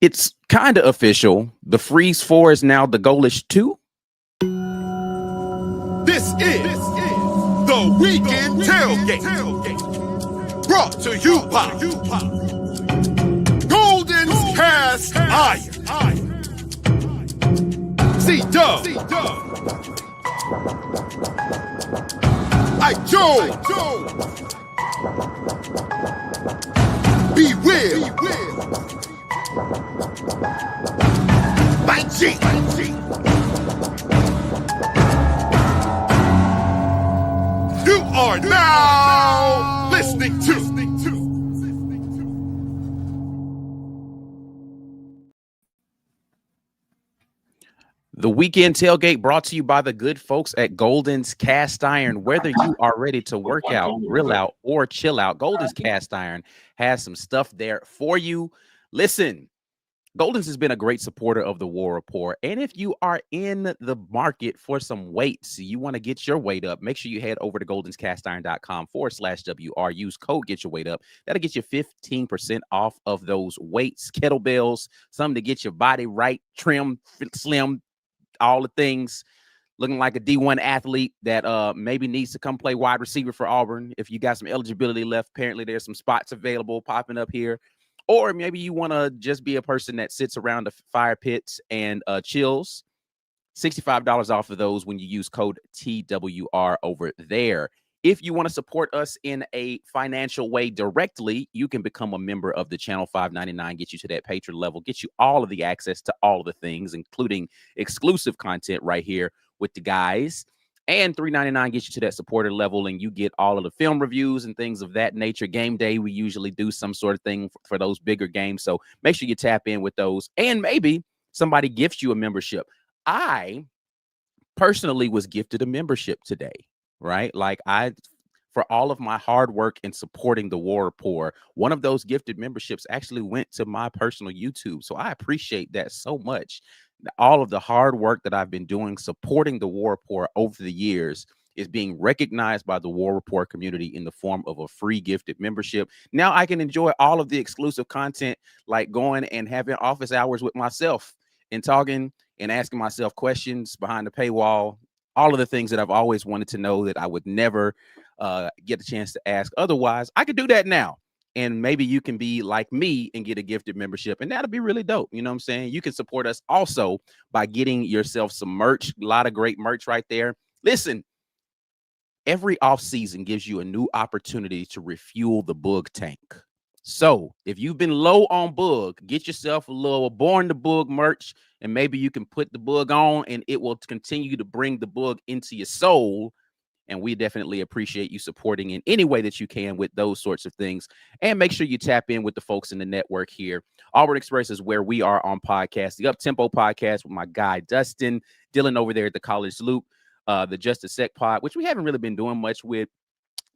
It's kind of official. The Freeze 4 is now the Golesh 2. This is the Weekend Tailgate, brought to you by Golden's Cast Iron. C-Dub, I Joe, Be Will, by G. You are now listening to The Weekend Tailgate, brought to you by the good folks at Golden's Cast Iron. Whether you are ready to work out, grill out, or chill out, Golden's Cast Iron has some stuff there for you. Listen, Golden's has been a great supporter of the War Report. And if you are in the market for some weights, you want to get your weight up, make sure you head over to goldenscastiron.com/WR. Use code Get Your Weight Up. That'll get you 15% off of those weights, kettlebells, something to get your body right, trim, slim, all the things, looking like a D1 athlete that maybe needs to come play wide receiver for Auburn. If you got some eligibility left, apparently there's some spots available popping up here. Or maybe you want to just be a person that sits around the fire pits and chills. $65 off of those when you use code TWR over there. If you want to support us in a financial way directly, you can become a member of the channel. $5.99 gets you to that patron level, gets you all of the access to all of the things, including exclusive content right here with the guys. And $3.99 gets you to that supporter level, and you get all of the film reviews and things of that nature. Game day, we usually do some sort of thing for those bigger games. So make sure you tap in with those. And maybe somebody gifts you a membership. I personally was gifted a membership today, right? Like for all of my hard work in supporting the War Report, one of those gifted memberships actually went to my personal YouTube. So I appreciate that so much. All of the hard work that I've been doing supporting the War Report over the years is being recognized by the War Report community in the form of a free gifted membership. Now I can enjoy all of the exclusive content, like going and having office hours with myself and talking and asking myself questions behind the paywall, all of the things that I've always wanted to know that I would never get a chance to ask otherwise. I could do that now. And maybe you can be like me and get a gifted membership, and that'll be really dope. You know what I'm saying? You can support us also by getting yourself some merch. A lot of great merch right there. Listen, every off season gives you a new opportunity to refuel the bug tank. So if you've been low on bug, get yourself a little Born the Bug merch, and maybe you can put the bug on and it will continue to bring the bug into your soul. And we definitely appreciate you supporting in any way that you can with those sorts of things. And make sure you tap in with the folks in the network here. Auburn Express is where we are on podcast, the Up Tempo podcast with my guy, Dustin, Dylan over there at the College Loop, the Just a Sec pod, which we haven't really been doing much with.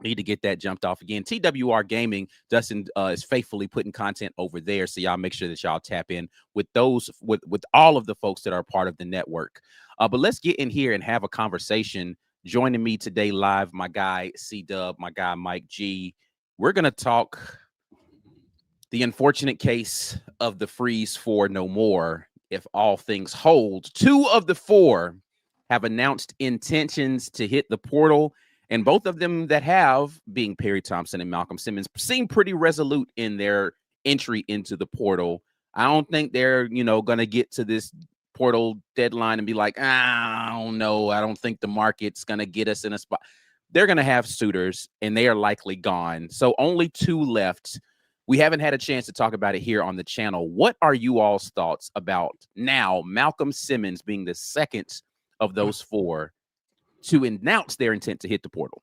Need to get that jumped off again. TWR Gaming, Dustin is faithfully putting content over there. So y'all make sure that y'all tap in with those, with all of the folks that are part of the network. But let's get in here and have a conversation. Joining me today live, my guy C-Dub, my guy Mike G. We're going to talk the unfortunate case of the Freeze 4 no more. If all things hold, 2 of the 4 have announced intentions to hit the portal. And both of them that have, being Perry Thompson and Malcom Simmons, seem pretty resolute in their entry into the portal. I don't think they're, going to get to this portal deadline and be like, I don't know. I don't think the market's going to get us in a spot. They're going to have suitors, and they are likely gone. So only 2 left. We haven't had a chance to talk about it here on the channel. What are you all's thoughts about now Malcom Simmons being the second of those 4 to announce their intent to hit the portal?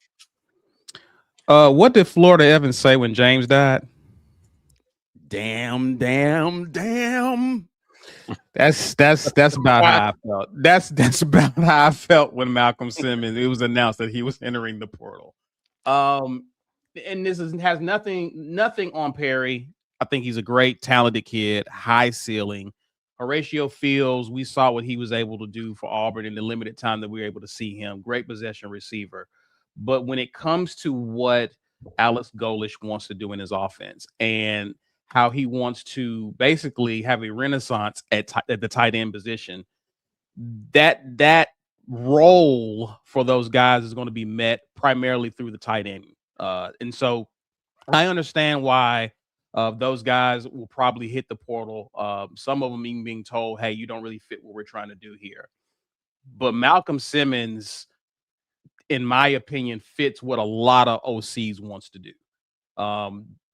What did Florida Evans say when James died? Damn. That's about how I felt. That's about how I felt when Malcom Simmons, it was announced that he was entering the portal. And this has nothing on Perry. I think he's a great, talented kid, high ceiling. Horatio Fields, we saw what he was able to do for Auburn in the limited time that we were able to see him. Great possession receiver. But when it comes to what Alex Golesh wants to do in his offense and how he wants to basically have a renaissance at the tight end position. That role for those guys is going to be met primarily through the tight end. And so I understand why those guys will probably hit the portal. Some of them even being told, hey, you don't really fit what we're trying to do here. But Malcom Simmons, in my opinion, fits what a lot of OCs wants to do.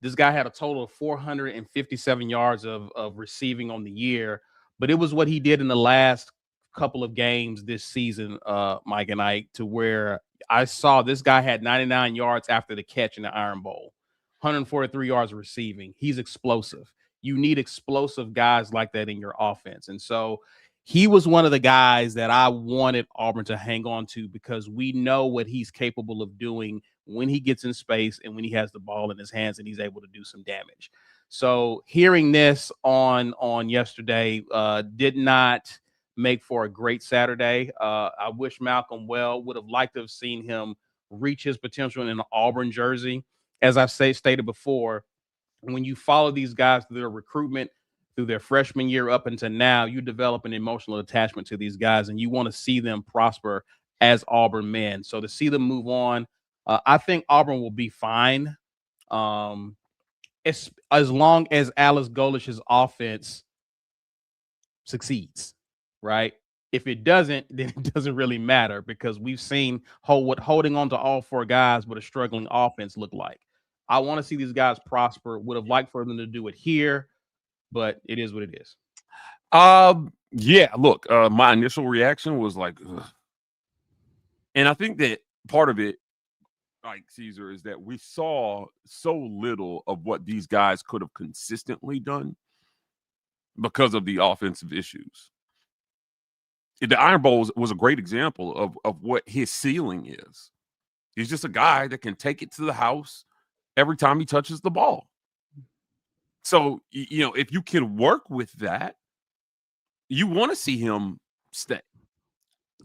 This guy had a total of 457 yards of receiving on the year, but it was what he did in the last couple of games this season, Mike and Ike, to where I saw this guy had 99 yards after the catch in the Iron Bowl, 143 yards receiving. He's explosive. You need explosive guys like that in your offense. And so he was one of the guys that I wanted Auburn to hang on to because we know what he's capable of doing when he gets in space and when he has the ball in his hands and he's able to do some damage. So hearing this on yesterday did not make for a great Saturday. I wish Malcom well. Would have liked to have seen him reach his potential in an Auburn jersey. As I've stated before, when you follow these guys through their recruitment, through their freshman year up until now, you develop an emotional attachment to these guys and you want to see them prosper as Auburn men. So to see them move on, I think Auburn will be fine. As long as Alex Golesh's offense succeeds, right? If it doesn't, then it doesn't really matter because we've seen what holding on to all four guys with a struggling offense look like. I want to see these guys prosper. Would have liked for them to do it here, but it is what it is. Yeah, look, my initial reaction was like, ugh. And I think that part of it, like Caesar, is that we saw so little of what these guys could have consistently done because of the offensive issues. The Iron Bowl was a great example of what his ceiling is. He's just a guy that can take it to the house every time he touches the ball. So, if you can work with that, you want to see him stay.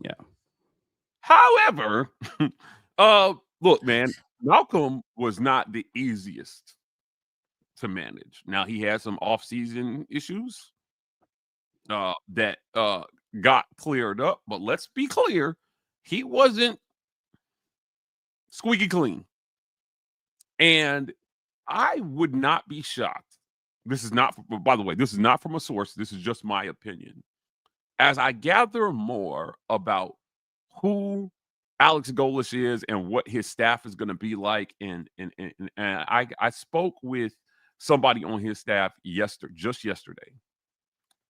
Yeah. However, look, man, Malcom was not the easiest to manage. Now, he had some off-season issues that got cleared up, but let's be clear, he wasn't squeaky clean. And I would not be shocked. This is not, by the way, this is not from a source. This is just my opinion. As I gather more about who Alex Golesh is and what his staff is going to be like, and I spoke with somebody on his staff just yesterday,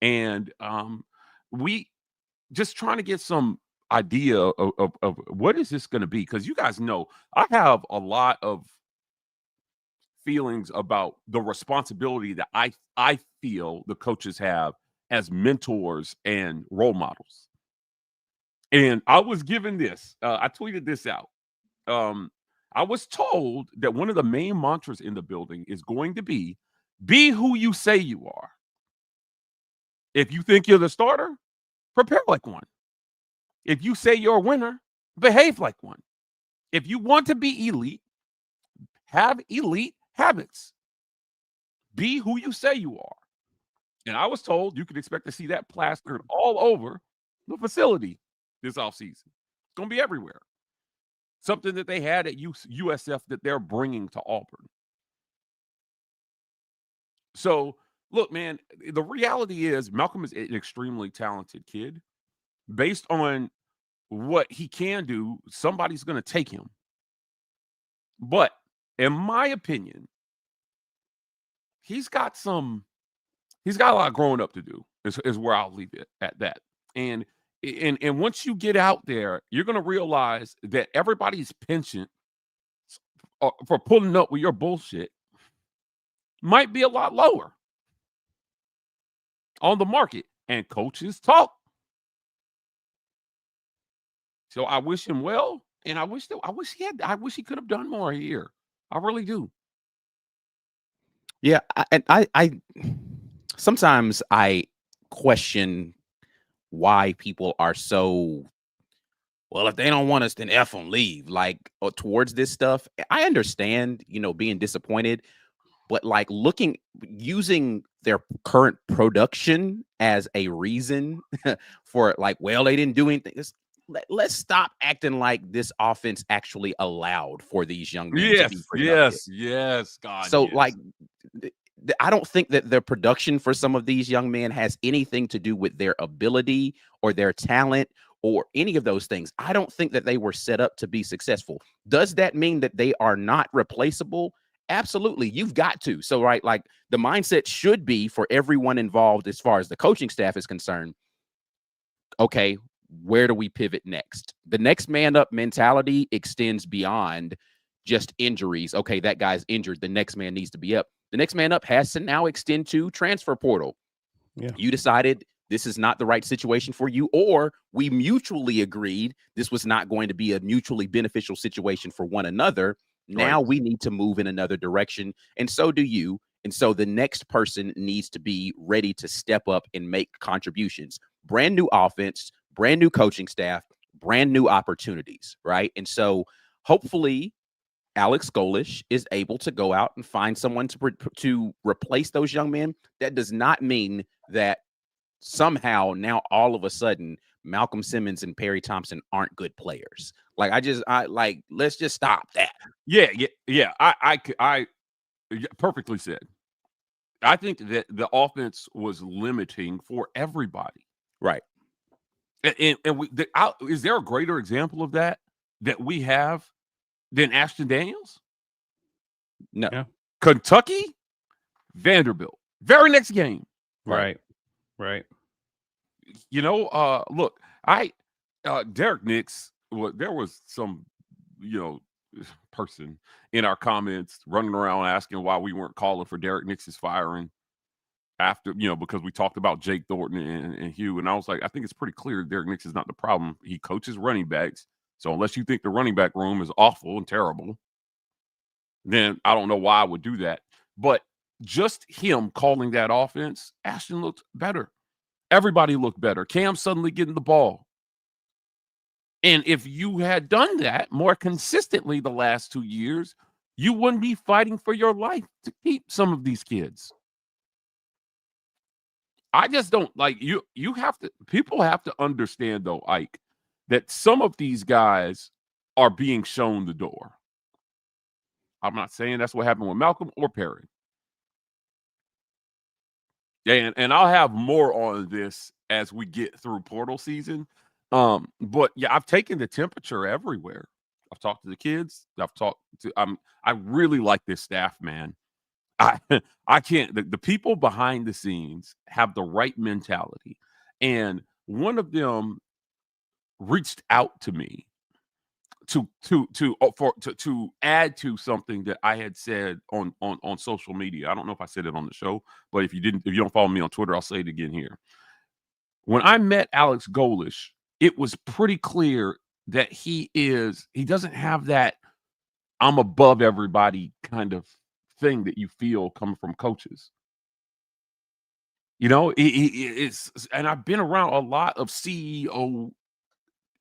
and we just trying to get some idea of what is this going to be, because you guys know I have a lot of feelings about the responsibility that I feel the coaches have as mentors and role models. And I was given this, I tweeted this out. I was told that one of the main mantras in the building is going to be who you say you are. If you think you're the starter, prepare like one. If you say you're a winner, behave like one. If you want to be elite, have elite habits. Be who you say you are. And I was told you could expect to see that plastered all over the facility this offseason. It's going to be everywhere. Something that they had at USF that they're bringing to Auburn. So, look, man, the reality is Malcom is an extremely talented kid. Based on what he can do, somebody's going to take him. But in my opinion, he's got a lot of growing up to do, is where I'll leave it at that. And once you get out there, you're going to realize that everybody's penchant for pulling up with your bullshit might be a lot lower on the market, and coaches talk. So I wish him well, and I wish he could have done more here. I really do. Yeah, I sometimes I question why people are so, well, if they don't want us, then F them, leave, like towards this stuff. I understand, being disappointed, But like using their current production as a reason for like, well, they didn't do anything. Let's stop acting like this offense actually allowed for these young men to be productive. Yes, God. So yes. like, I don't think that the production for some of these young men has anything to do with their ability or their talent or any of those things. I don't think that they were set up to be successful. Does that mean that they are not replaceable? Absolutely. You've got to. So, right, like the mindset should be for everyone involved as far as the coaching staff is concerned. Okay, where do we pivot next? The next man up mentality extends beyond just injuries. Okay, that guy's injured. The next man needs to be up. The next man up has to now extend to transfer portal. Yeah. You decided this is not the right situation for you, or we mutually agreed this was not going to be a mutually beneficial situation for one another. Now we need to move in another direction, and so do you. And so the next person needs to be ready to step up and make contributions. Brand new offense, brand new coaching staff, brand new opportunities, right? And so hopefully Alex Golesh is able to go out and find someone to replace those young men. That does not mean that somehow now all of a sudden Malcom Simmons and Perry Thompson aren't good players. Like let's just stop that. Yeah. I perfectly said. I think that the offense was limiting for everybody. Right. And is there a greater example of that we have than Ashton Daniels? No. Yeah. Kentucky, Vanderbilt, very next game. Right. You know, look, Derek Nix, there was some, person in our comments running around asking why we weren't calling for Derek Nix's firing after, because we talked about Jake Thornton and Hugh. And I was like, I think it's pretty clear Derek Nix is not the problem. He coaches running backs. So unless you think the running back room is awful and terrible, then I don't know why I would do that. But just him calling that offense, Ashton looked better. Everybody looked better. Cam suddenly getting the ball. And if you had done that more consistently the last 2 years, you wouldn't be fighting for your life to keep some of these kids. I just don't like you have to, people have to understand though, Ike, that some of these guys are being shown the door. I'm not saying that's what happened with Malcom or Perry. Yeah, and I'll have more on this as we get through portal season. But yeah, I've taken the temperature everywhere. I've talked to the kids. I really like this staff, man. I can't. The people behind the scenes have the right mentality, and one of them reached out to me to add to something that I had said on social media. I don't know if I said it on the show, but if you don't follow me on Twitter, I'll say it again here. When I met Alex Golesh, it was pretty clear that he doesn't have that I'm above everybody kind of thing that you feel coming from coaches. It's, and I've been around a lot of CEO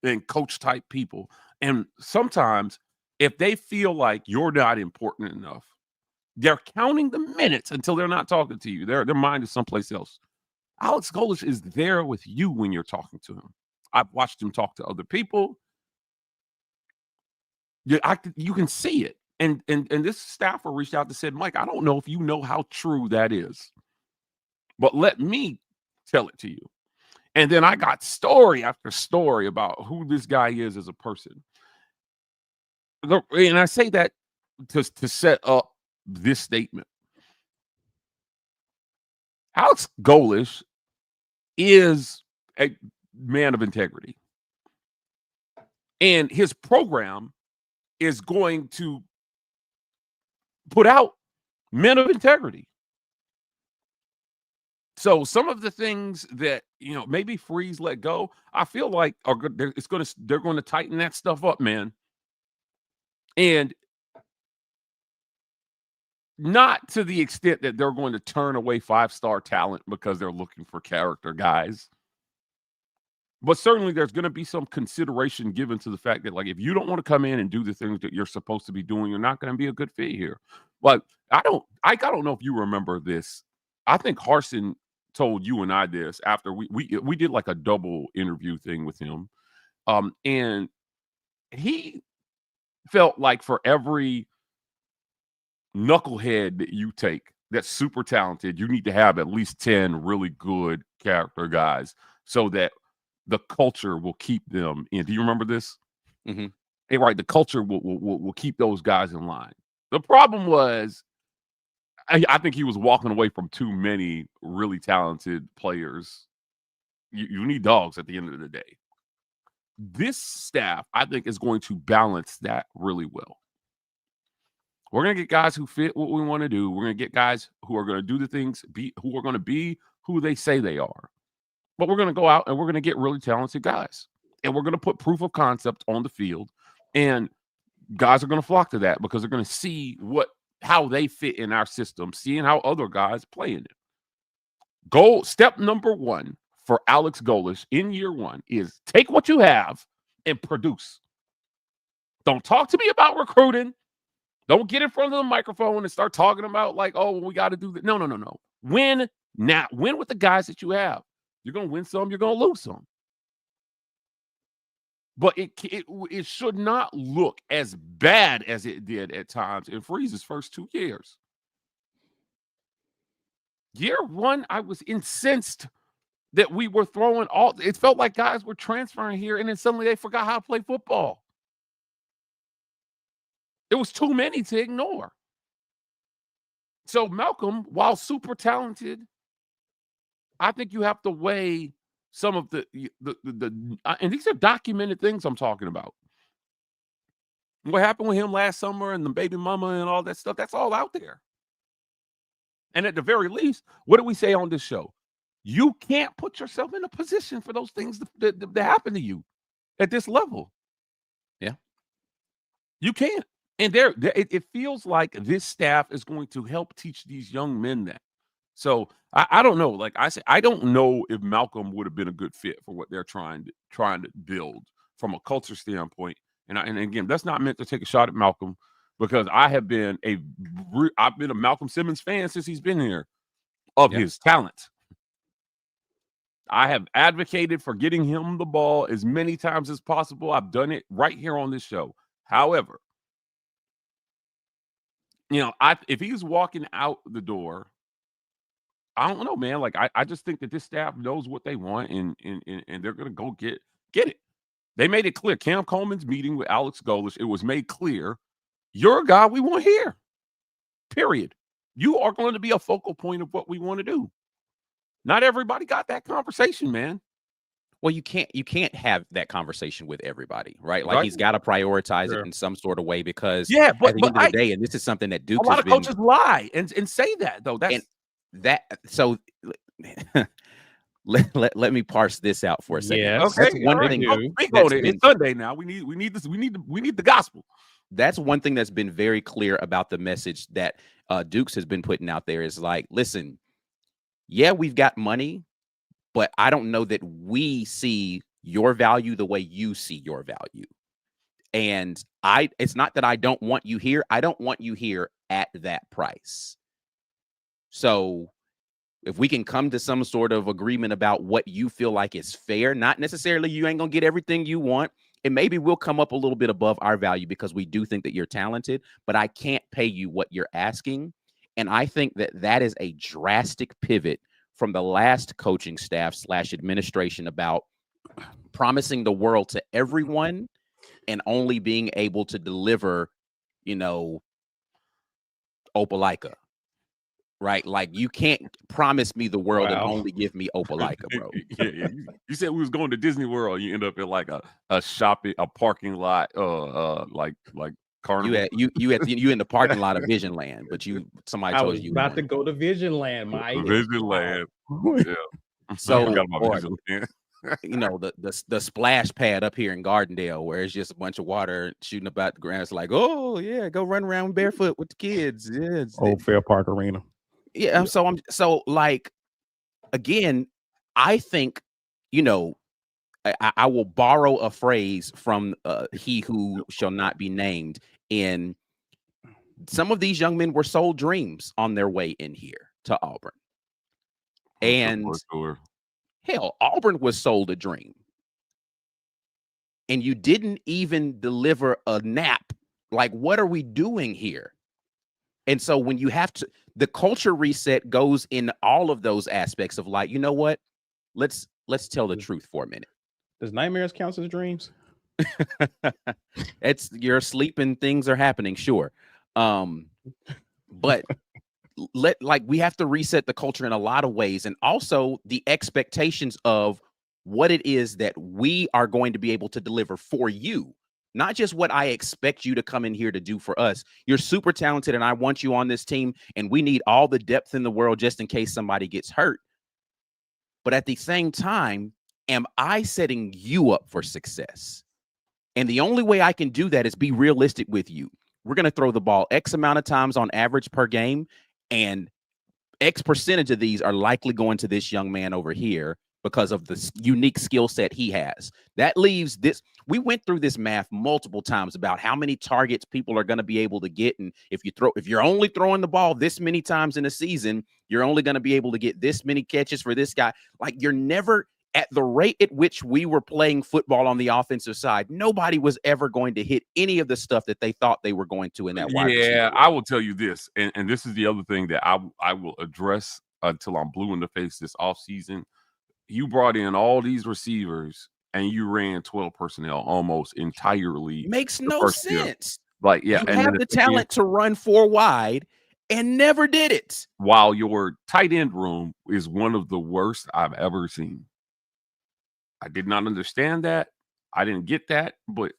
and coach type people. And sometimes if they feel like you're not important enough, they're counting the minutes until they're not talking to you. Their mind is someplace else. Alex Golesh is there with you when you're talking to him. I've watched him talk to other people. You can see it. And this staffer reached out and said, Mike, I don't know if you know how true that is, but let me tell it to you. And then I got story after story about who this guy is as a person. And I say that to set up this statement. Alex Golesh is a man of integrity. And his program is going to put out men of integrity. So some of the things that, maybe Freeze let go, I feel like they're going to tighten that stuff up, man. And not to the extent that they're going to turn away 5-star talent because they're looking for character guys. But certainly there's going to be some consideration given to the fact that, like, if you don't want to come in and do the things that you're supposed to be doing, you're not going to be a good fit here. But I don't know if you remember this. I think Harsin told you and I this after we did like a double interview thing with him. And he felt like for every knucklehead that you take that's super talented, you need to have at least 10 really good character guys so that the culture will keep them in. Do you remember this? Mm-hmm. Hey, right. The culture will keep those guys in line. The problem was, I think he was walking away from too many really talented players. You need dogs at the end of the day. This staff, I think, is going to balance that really well. We're going to get guys who fit what we want to do. We're going to get guys who are going to do the things, who are going to be who they say they are. But we're going to go out and we're going to get really talented guys. And we're going to put proof of concept on the field. And guys are going to flock to that because they're going to see how they fit in our system, seeing how other guys play in it. Step number 1 for Alex Golesh in year 1 is take what you have and produce. Don't talk to me about recruiting. Don't get in front of the microphone and start talking about like, oh, we got to do that. No. Win now. Win with the guys that you have. You're going to win some. You're going to lose some. But it should not look as bad as it did at times in Freeze's first 2 years. Year 1, I was incensed that we were throwing it felt like guys were transferring here and then suddenly they forgot how to play football. It was too many to ignore. So Malcom, while super talented, I think you have to weigh some of the and these are documented things I'm talking about. What happened with him last summer and the baby mama and all that stuff, that's all out there. And at the very least, what do we say on this show? You can't put yourself in a position for those things to happen to you at this level. Yeah. You can't. And it feels like this staff is going to help teach these young men that. So I don't know. Like I said, I don't know if Malcom would have been a good fit for what they're trying to build from a culture standpoint. And again, that's not meant to take a shot at Malcom because I've been a Malcom Simmons fan since he's been here of his talent. I have advocated for getting him the ball as many times as possible. I've done it right here on this show. However, if he's walking out the door, I don't know, man. Like I just think that this staff knows what they want, and they're gonna go get it. They made it clear. Cam Coleman's meeting with Alex Golesh, it was made clear, you're a guy we want here. Period. You are going to be a focal point of what we want to do. Not everybody got that conversation, man. Well, you can't have that conversation with everybody, right? Like he's got to prioritize it in some sort of way because at the end of the day, and this is something that Duke a lot of coaches lie and say that though. So let me parse this out for a second. Yes. That's one thing. It's Sunday now. We need this. We need the gospel. That's one thing that's been very clear about the message that Dukes has been putting out there is like, listen, yeah, we've got money, but I don't know that we see your value the way you see your value. And it's not that I don't want you here. I don't want you here at that price. So if we can come to some sort of agreement about what you feel like is fair, not necessarily you ain't going to get everything you want. And maybe we'll come up a little bit above our value because we do think that you're talented, but I can't pay you what you're asking. And I think that is a drastic pivot from the last coaching staff / administration about promising the world to everyone and only being able to deliver, Opelika, right? Like you can't promise me the world and only give me Opelika, bro. Yeah. You said we was going to Disney World. You end up in like a parking lot, like Carnival. You in the parking lot of Vision Land, but somebody told you about to go to Vision Land, Mike. Vision Land. Yeah. So Vision Land. the splash pad up here in Gardendale where it's just a bunch of water shooting about the ground. It's like, oh yeah, go run around barefoot with the kids. Yeah, Old Fair Park Arena. Yeah. So like again, I think I will borrow a phrase from he who shall not be named in some of these young men were sold dreams on their way in here to Auburn. And hell, Auburn was sold a dream. And you didn't even deliver a nap. Like, what are we doing here? And so when you have to, the culture reset goes in all of those aspects of like, you know what? Let's tell the truth for a minute. Does nightmares count as dreams? It's you're asleep and things are happening, sure. But we have to reset the culture in a lot of ways, and also the expectations of what it is that we are going to be able to deliver for you, not just what I expect you to come in here to do for us. You're super talented and I want you on this team, and we need all the depth in the world just in case somebody gets hurt. But at the same time, am I setting you up for success? And the only way I can do that is be realistic with you. We're going to throw the ball X amount of times on average per game, and X percentage of these are likely going to this young man over here because of the unique skill set he has. That leaves this. We went through this math multiple times about how many targets people are going to be able to get. And if you're only throwing the ball this many times in a season, you're only going to be able to get this many catches for this guy. Like, you're never at the rate at which we were playing football on the offensive side. Nobody was ever going to hit any of the stuff that they thought they were going to in that wide receiver. Yeah, I will tell you this, and this is the other thing that I will address until I'm blue in the face this offseason. You brought in all these receivers and you ran 12 personnel almost entirely. Makes no sense. Like, yeah, you have the talent to run 4 wide and never did it. While your tight end room is one of the worst I've ever seen. I did not understand that. I didn't get that. But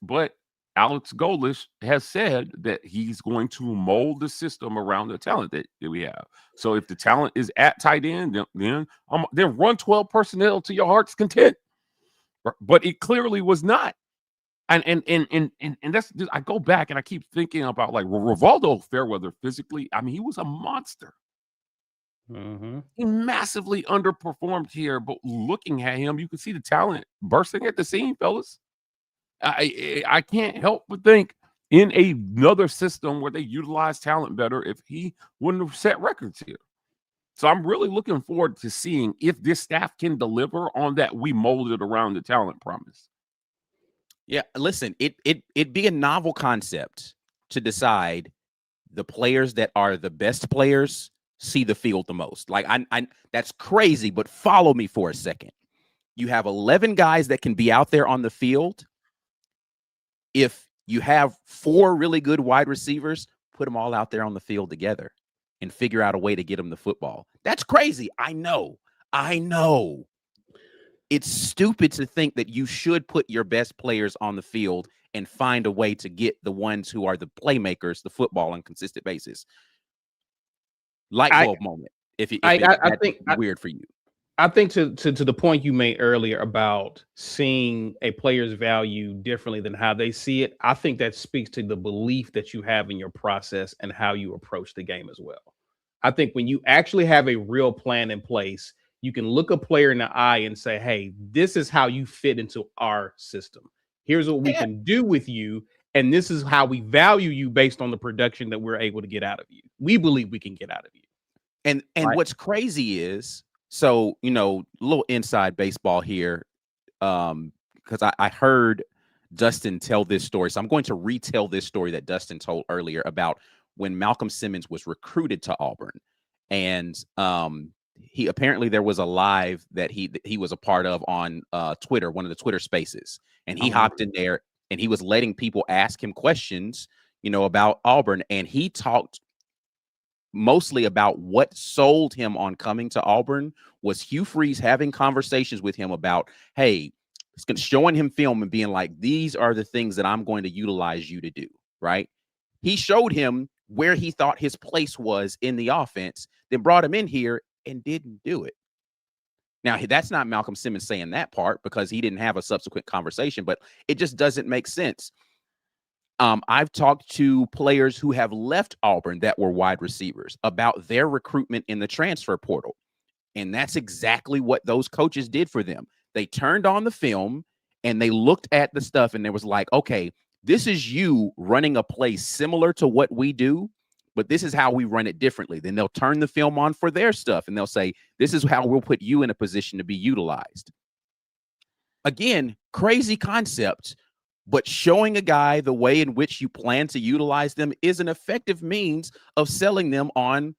Alex Golesh has said that he's going to mold the system around the talent that we have. So if the talent is at tight end, then run 12 personnel to your heart's content. But it clearly was not. And that's, I go back and I keep thinking about, like, Rivaldo Fairweather physically. I mean, he was a monster. Mm-hmm. He massively underperformed here, but looking at him, you can see the talent bursting at the seam, fellas. I can't help but think in another system where they utilize talent better, if he wouldn't have set records here. So I'm really looking forward to seeing if this staff can deliver on that we molded around the talent promise. Yeah, listen, it'd be a novel concept to decide the players that are the best players see the field the most. Like, I that's crazy, but follow me for a second. You have 11 guys that can be out there on the field. If you have 4 really good wide receivers, put them all out there on the field together and figure out a way to get them the football. That's crazy. I know. It's stupid to think that you should put your best players on the field and find a way to get the ones who are the playmakers, the football on a consistent basis. Light bulb moment. I think weird for you. I think to the point you made earlier about seeing a player's value differently than how they see it, I think that speaks to the belief that you have in your process and how you approach the game as well. I think when you actually have a real plan in place, you can look a player in the eye and say, hey, this is how you fit into our system. Here's what we can do with you. And this is how we value you based on the production that we're able to get out of you. We believe we can get out of you. And right? What's crazy is, so, a little inside baseball here, because I heard Dustin tell this story. So I'm going to retell this story that Dustin told earlier about when Malcom Simmons was recruited to Auburn. And he apparently there was a live that he was a part of on Twitter, one of the Twitter spaces. And he hopped in there and he was letting people ask him questions, about Auburn. And he talked mostly about what sold him on coming to Auburn was Hugh Freeze having conversations with him about, hey, showing him film and being like, these are the things that I'm going to utilize you to do, right? He showed him where he thought his place was in the offense, then brought him in here and didn't do it. Now, that's not Malcom Simmons saying that part because he didn't have a subsequent conversation, but it just doesn't make sense. I've talked to players who have left Auburn that were wide receivers about their recruitment in the transfer portal. And that's exactly what those coaches did for them. They turned on the film and they looked at the stuff and there was like, okay, this is you running a play similar to what we do, but this is how we run it differently. Then they'll turn the film on for their stuff and they'll say, this is how we'll put you in a position to be utilized. Again, crazy concept, but showing a guy the way in which you plan to utilize them is an effective means of selling them on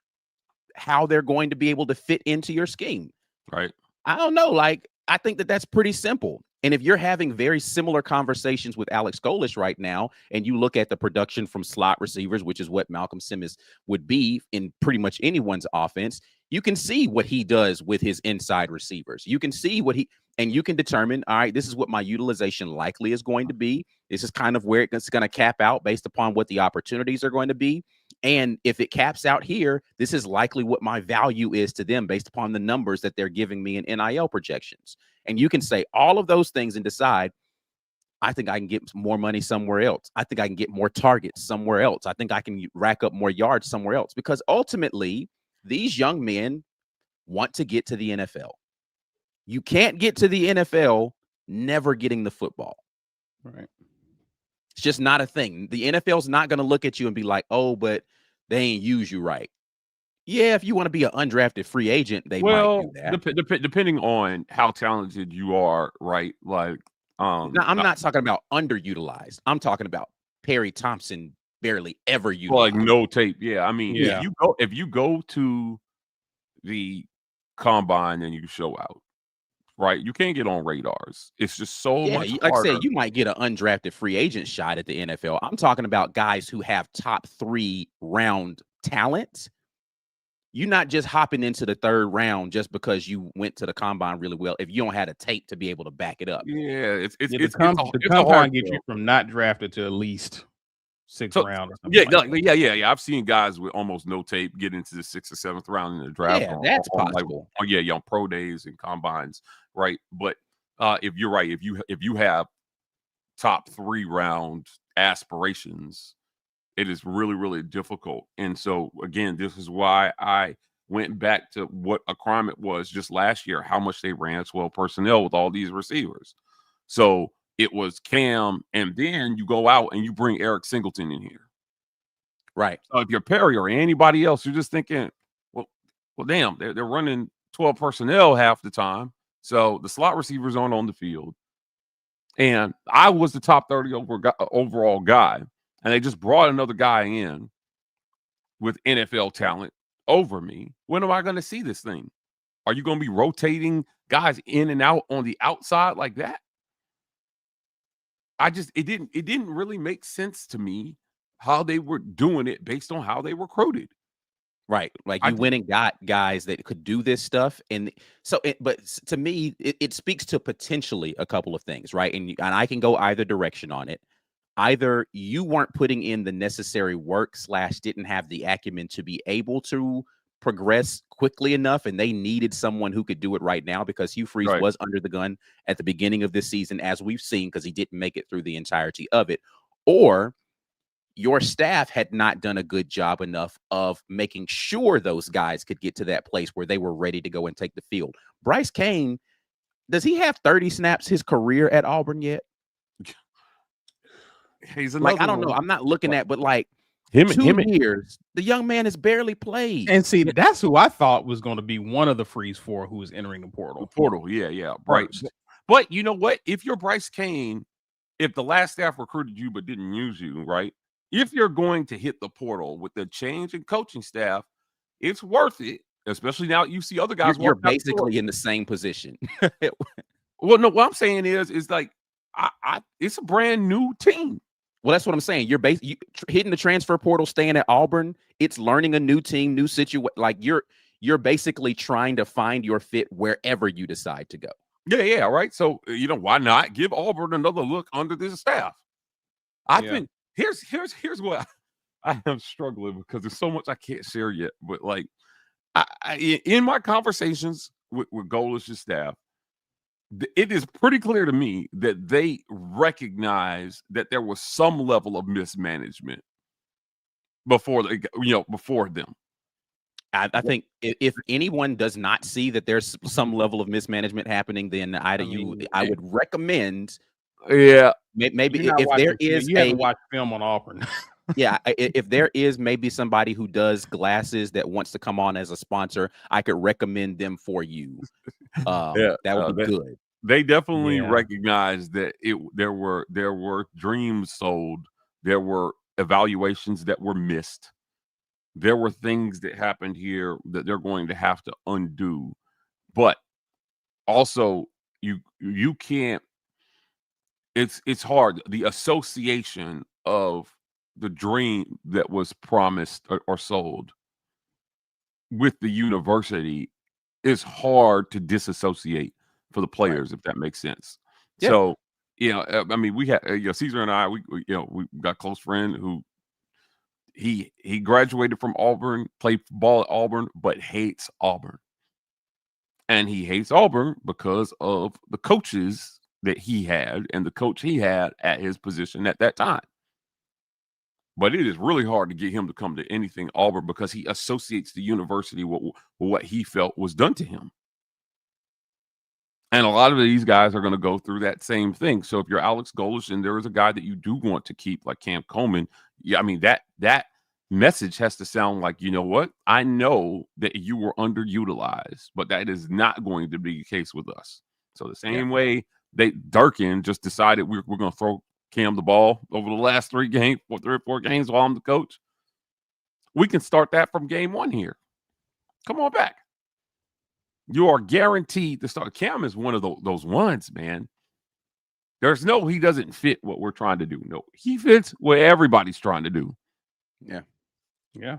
how they're going to be able to fit into your scheme. Right. I don't know. Like, I think that that's pretty simple. And if you're having very similar conversations with Alex Golesh right now, and you look at the production from slot receivers, which is what Malcom Simmons would be in pretty much anyone's offense, you can see what he does with his inside receivers. You can see what and you can determine, all right, this is what my utilization likely is going to be. This is kind of where it's going to cap out based upon what the opportunities are going to be. And if it caps out here, this is likely what my value is to them based upon the numbers that they're giving me in NIL projections. And you can say all of those things and decide, I think I can get more money somewhere else. I think I can get more targets somewhere else. I think I can rack up more yards somewhere else, because ultimately these young men want to get to the NFL. You can't get to the NFL never getting the football. Right. It's just not a thing. The NFL's not going to look at you and be like, oh, but they ain't use you right. Yeah, if you want to be an undrafted free agent, they might do that. Depending on how talented you are, right? Like, now, I'm not talking about underutilized. I'm talking about Perry Thompson barely ever utilized. Like no tape. Yeah, I mean, yeah. if you go to the combine and you show out, right? You can't get on radars. It's just so much harder. Like I said, you might get an undrafted free agent shot at the NFL. I'm talking about guys who have top 3 round talent. You're not just hopping into the 3rd round just because you went to the combine really well if you don't have a tape to be able to back it up. Yeah, the combine gets you from not drafted to at least 6th round. Or something yeah. I've seen guys with almost no tape get into the 6th or 7th round in the draft. Yeah, that's possible. On pro days and combines, right? But if you're right, if you have top 3 round aspirations, it is really, really difficult. And so, again, this is why I went back to what a crime it was just last year, how much they ran 12 personnel with all these receivers. So it was Cam, and then you go out and you bring Eric Singleton in here. Right. So if you're Perry or anybody else, you're just thinking, well, damn, they're running 12 personnel half the time. So the slot receivers aren't on the field. And I was the top 30 overall guy. And they just brought another guy in with NFL talent over me. When am I going to see this thing? Are you going to be rotating guys in and out on the outside like that? It didn't really make sense to me how they were doing it based on how they recruited. Right. Like you went and got guys that could do this stuff. And so, but to me, it speaks to potentially a couple of things, right? And I can go either direction on it. Either you weren't putting in the necessary work / didn't have the acumen to be able to progress quickly enough, and they needed someone who could do it right now, because Hugh Freeze was under the gun at the beginning of this season, as we've seen, because he didn't make it through the entirety of it. Or your staff had not done a good job enough of making sure those guys could get to that place where they were ready to go and take the field. Bryce Cain, does he have 30 snaps his career at Auburn yet? He's like, I don't know. I'm not looking at, but like him 2 years, the young man has barely played. And see, that's who I thought was going to be one of the Freeze 4 who was entering the portal. Yeah. Right. But you know what? If you're Bryce Cain, if the last staff recruited you but didn't use you, right? If you're going to hit the portal with the change in coaching staff, it's worth it. Especially now you see other guys. You're basically in the same position. Well, no, what I'm saying is like, it's a brand new team. Well, that's what I'm saying. You're hitting the transfer portal, staying at Auburn. It's learning a new team, new situation. Like you're basically trying to find your fit wherever you decide to go. Yeah, right. So why not give Auburn another look under this staff? I think here's what I am struggling, because there's so much I can't share yet. But like, in my conversations with Golesh's staff, it is pretty clear to me that they recognize that there was some level of mismanagement before them. I think if anyone does not see that there's some level of mismanagement happening, then I would recommend. Yeah, Maybe if there is you have to watch film on Auburn. Yeah, if there is maybe somebody who does glasses that wants to come on as a sponsor, I could recommend them for you. Yeah, That would be good. they definitely Yeah. recognized that there were dreams sold, there were evaluations that were missed, there were things that happened here that they're going to have to undo. But also, you can't. It's hard. The association of the dream that was promised or sold with the university is hard to disassociate for the Right. players, if that makes sense. Yeah. So, I mean, we had, Caesar and I, we got a close friend who he graduated from Auburn, played ball at Auburn, but hates Auburn. And he hates Auburn because of the coaches that he had and the coach he had at his position at that time. But it is really hard to get him to come to anything Auburn because he associates the university with what he felt was done to him. And a lot of these guys are going to go through that same thing. So if you're Alex Golesh and there is a guy that you do want to keep like Cam Coleman, yeah, I mean, that message has to sound like, you know what? I know that you were underutilized, but that is not going to be the case with us. So the same way Durkin just decided we're going to throw Cam the ball over the last 3 or 4 games while I'm the coach. We can start that from game 1 here. Come on back. You are guaranteed to start. Cam is one of those ones, man. There's no, he doesn't fit what we're trying to do. No, he fits what everybody's trying to do. Yeah. Yeah.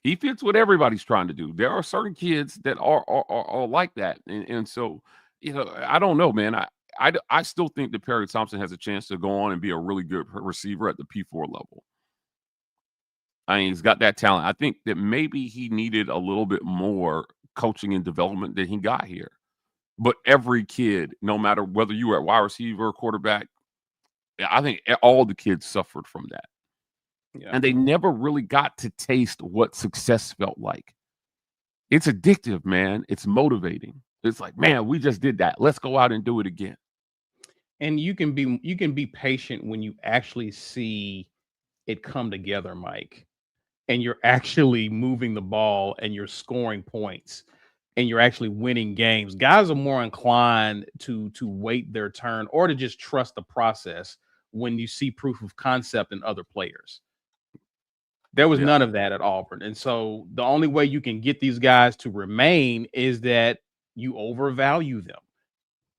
He fits what everybody's trying to do. There are certain kids that are like that. And so, I don't know, man. I still think that Perry Thompson has a chance to go on and be a really good receiver at the P4 level. I mean, he's got that talent. I think that maybe he needed a little bit more coaching and development than he got here. But every kid, no matter whether you were at wide receiver or quarterback, I think all the kids suffered from that. Yeah. And they never really got to taste what success felt like. It's addictive, man. It's motivating. It's like, man, we just did that. Let's go out and do it again. And you can be patient when you actually see it come together, Mike. And you're actually moving the ball and you're scoring points and you're actually winning games. Guys are more inclined to wait their turn or to just trust the process when you see proof of concept in other players. There was none of that at Auburn. And so the only way you can get these guys to remain is that you overvalue them.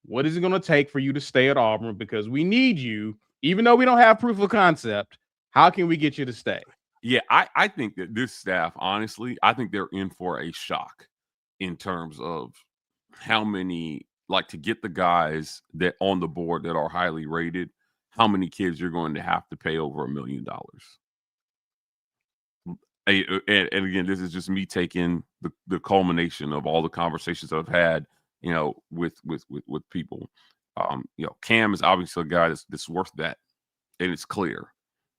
What is it going to take for you to stay at Auburn? Because we need you, even though we don't have proof of concept. How can we get you to stay? Yeah, I think that this staff, honestly, I think they're in for a shock in terms of how many, like, to get the guys that on the board that are highly rated, how many kids you're going to have to pay over $1 million. And again, this is just me taking the culmination of all the conversations I've had, with people. Cam is obviously a guy that's worth that, and it's clear.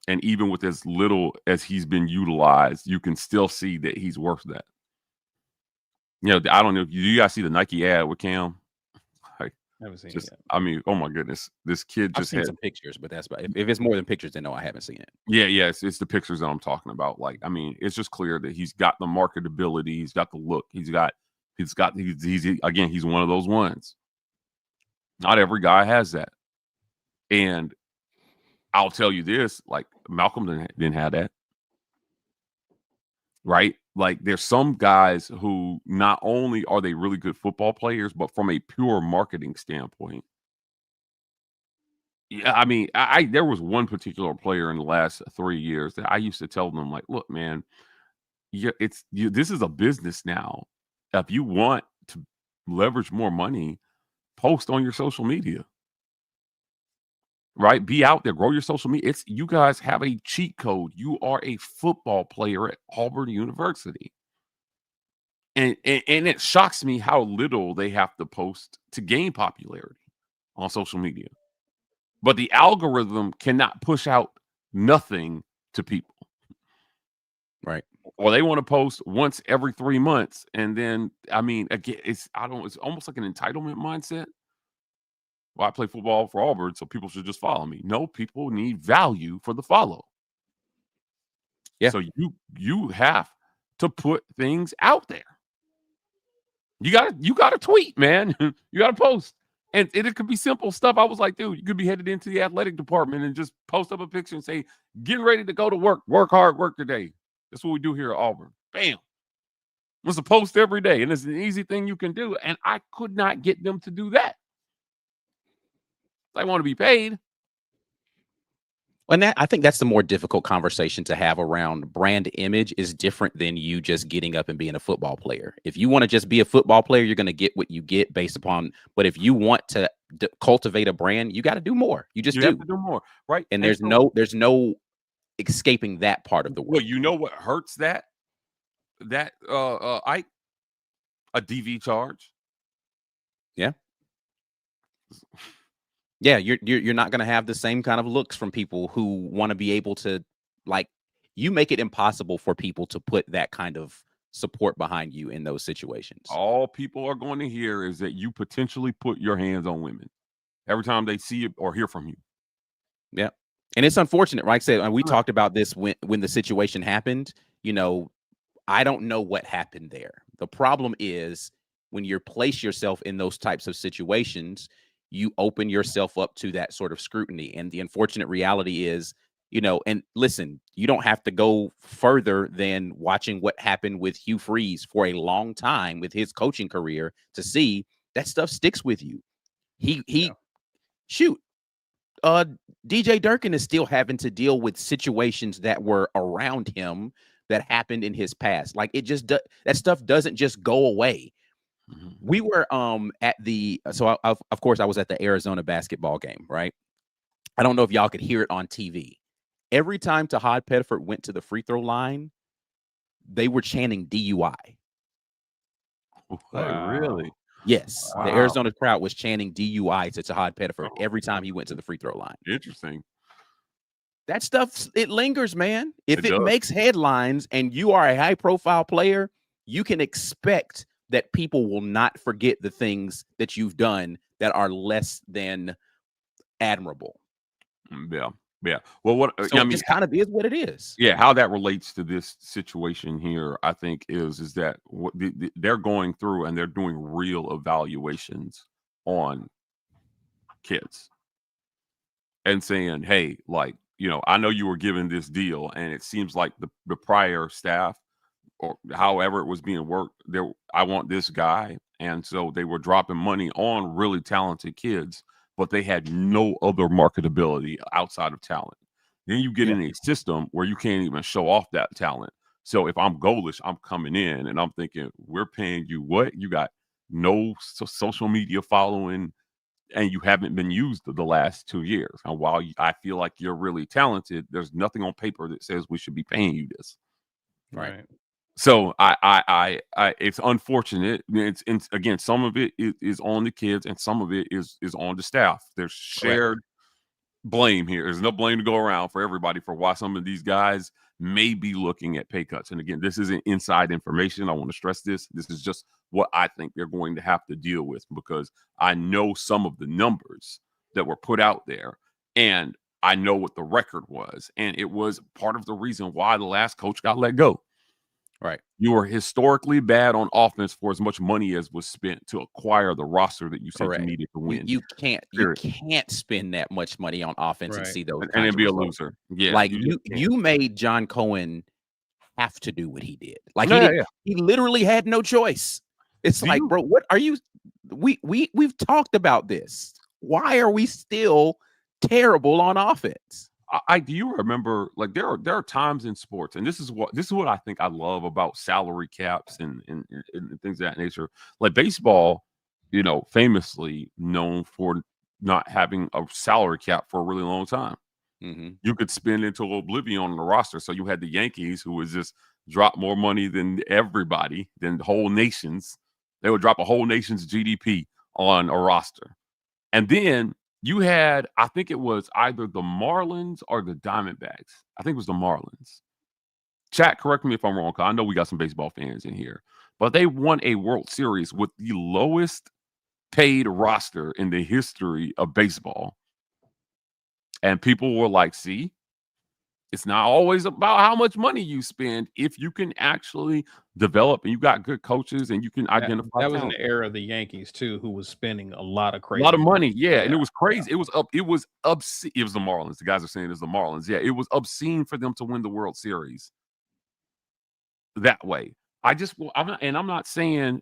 And even with as little as he's been utilized, you can still see that he's worth that. I don't know. Do you guys see the Nike ad with Cam? Never seen it yet. I mean, oh my goodness, this kid I've just seen had some pictures, but that's about, if it's more than pictures, then no, I haven't seen it. Yeah, it's the pictures that I'm talking about. Like, I mean, it's just clear that he's got the marketability, he's got the look, he's again, he's one of those ones. Not every guy has that. And I'll tell you this, like, Malcom didn't have that. Right? Like, there's some guys who not only are they really good football players, but from a pure marketing standpoint. Yeah, I mean, there was one particular player in the last 3 years that I used to tell them, like, look, man, this is a business now. If you want to leverage more money, post on your social media. Right? Be out there, grow your social media. You guys have a cheat code. You are a football player at Auburn University. And it shocks me how little they have to post to gain popularity on social media. But the algorithm cannot push out nothing to people. Right. Or they want to post once every 3 months. And then, I mean, again, it's almost like an entitlement mindset. Well, I play football for Auburn, so people should just follow me. No, people need value for the follow. Yeah. So you have to put things out there. You gotta tweet, man. You gotta post. And it could be simple stuff. I was like, dude, you could be headed into the athletic department and just post up a picture and say, getting ready to go to work. Work hard, work today. That's what we do here at Auburn. Bam. It's a post every day. And it's an easy thing you can do. And I could not get them to do that. They want to be paid. And I think that's the more difficult conversation to have around brand image is different than you just getting up and being a football player. If you want to just be a football player, you're going to get what you get based upon. But if you want to cultivate a brand, you got to do more. You just have to do more, right? And there's no escaping that part of the world. Well, you know what hurts that Ike? A DV charge. Yeah. Yeah, you're not going to have the same kind of looks from people who want to be able to, like, you make it impossible for people to put that kind of support behind you in those situations. All people are going to hear is that you potentially put your hands on women every time they see it or hear from you. Yeah. And it's unfortunate, right? We talked about this when the situation happened. You know, I don't know what happened there. The problem is when you place yourself in those types of situations, you open yourself up to that sort of scrutiny. And the unfortunate reality is, you know, and listen, you don't have to go further than watching what happened with Hugh Freeze for a long time with his coaching career to see that stuff sticks with you. DJ Durkin is still having to deal with situations that were around him that happened in his past. Like that stuff doesn't just go away. We were at the of course I was at the Arizona basketball game, right? I don't know if y'all could hear it on TV. Every time Tahad Pettiford went to the free throw line, they were chanting DUI. Wow. Really? Yes. Wow. The Arizona crowd was chanting DUI to Tahad Pettiford every time he went to the free throw line. Interesting. That stuff, it lingers, man. If it makes headlines and you are a high profile player, you can expect that people will not forget the things that you've done that are less than admirable. Yeah. Well, so I mean, it kind of is what it is. Yeah, how that relates to this situation here, I think, is that they're going through and they're doing real evaluations on kids and saying, hey, like, you know, I know you were given this deal, and it seems like the prior staff, or however it was being worked, I want this guy. And so they were dropping money on really talented kids, but they had no other marketability outside of talent. Then you get in a system where you can't even show off that talent. So if I'm Golesh, I'm coming in and I'm thinking, we're paying you what? You got no social media following, and you haven't been used the last 2 years. And while I feel like you're really talented, there's nothing on paper that says we should be paying you this. Right. So I it's unfortunate. It's again, some of it is on the kids and some of it is on the staff. There's shared blame here. There's no blame to go around for everybody for why some of these guys may be looking at pay cuts. And again, this isn't inside information. I want to stress this. This is just what I think they're going to have to deal with, because I know some of the numbers that were put out there, and I know what the record was. And it was part of the reason why the last coach got let go. Right. You were historically bad on offense for as much money as was spent to acquire the roster that you said you needed to win. You can't spend that much money on offense and see those and be a loser. Yeah. Like you made John Cohen have to do what he did. Like he literally had no choice. It's like, bro, what are you? We've talked about this. Why are we still terrible on offense? Do you remember, like, there are times in sports, and this is what I think I love about salary caps and things of that nature. Like baseball, you know, famously known for not having a salary cap for a really long time. Mm-hmm. You could spend into oblivion on the roster. So you had the Yankees, who would just drop more money than everybody, than the whole nations. They would drop a whole nation's GDP on a roster. And then you had, I think it was either the Marlins or the Diamondbacks. I think it was the Marlins. Chat, correct me if I'm wrong, because I know we got some baseball fans in here. But they won a World Series with the lowest paid roster in the history of baseball. And people were like, see, It's not always about how much money you spend if you can actually develop and you got good coaches and you can identify. That was talent. an era of the Yankees too, who was spending a lot of A crazy lot of money, yeah, and it Yeah, was crazy. yeah. It was obscene. It was the Marlins. The guys are saying it's the Marlins. Yeah, it was obscene for them to win the World Series that way. I'm not saying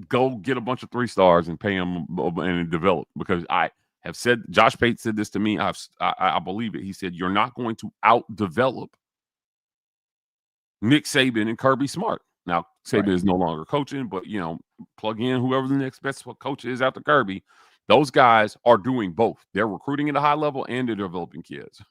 go get a bunch of 3 stars and pay them and develop, because I have said, Josh Pate said this to me. I believe it. He said, you're not going to out-develop Nick Saban and Kirby Smart. Now, Saban is no longer coaching, but, plug in whoever the next best coach is after Kirby. Those guys are doing both. They're recruiting at a high level and they're developing kids.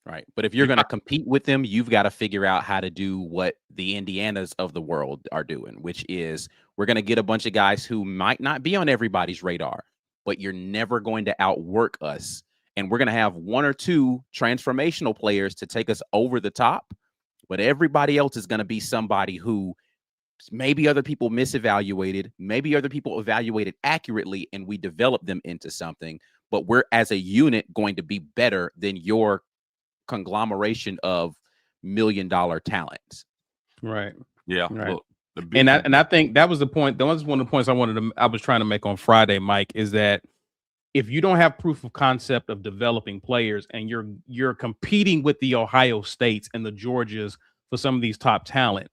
Right. But if you're going to compete with them, you've got to figure out how to do what the Indianas of the world are doing, which is we're going to get a bunch of guys who might not be on everybody's radar, but you're never going to outwork us. And we're going to have 1 or 2 transformational players to take us over the top. But everybody else is going to be somebody who maybe other people misevaluated, maybe other people evaluated accurately, and we develop them into something. But we're, as a unit, going to be better than your conglomeration of $1 million talents. Right. Yeah. Right. Look, And I think that was the point. That was one of the points I was trying to make on Friday, Mike, is that if you don't have proof of concept of developing players and you're competing with the Ohio States and the Georgias for some of these top talent,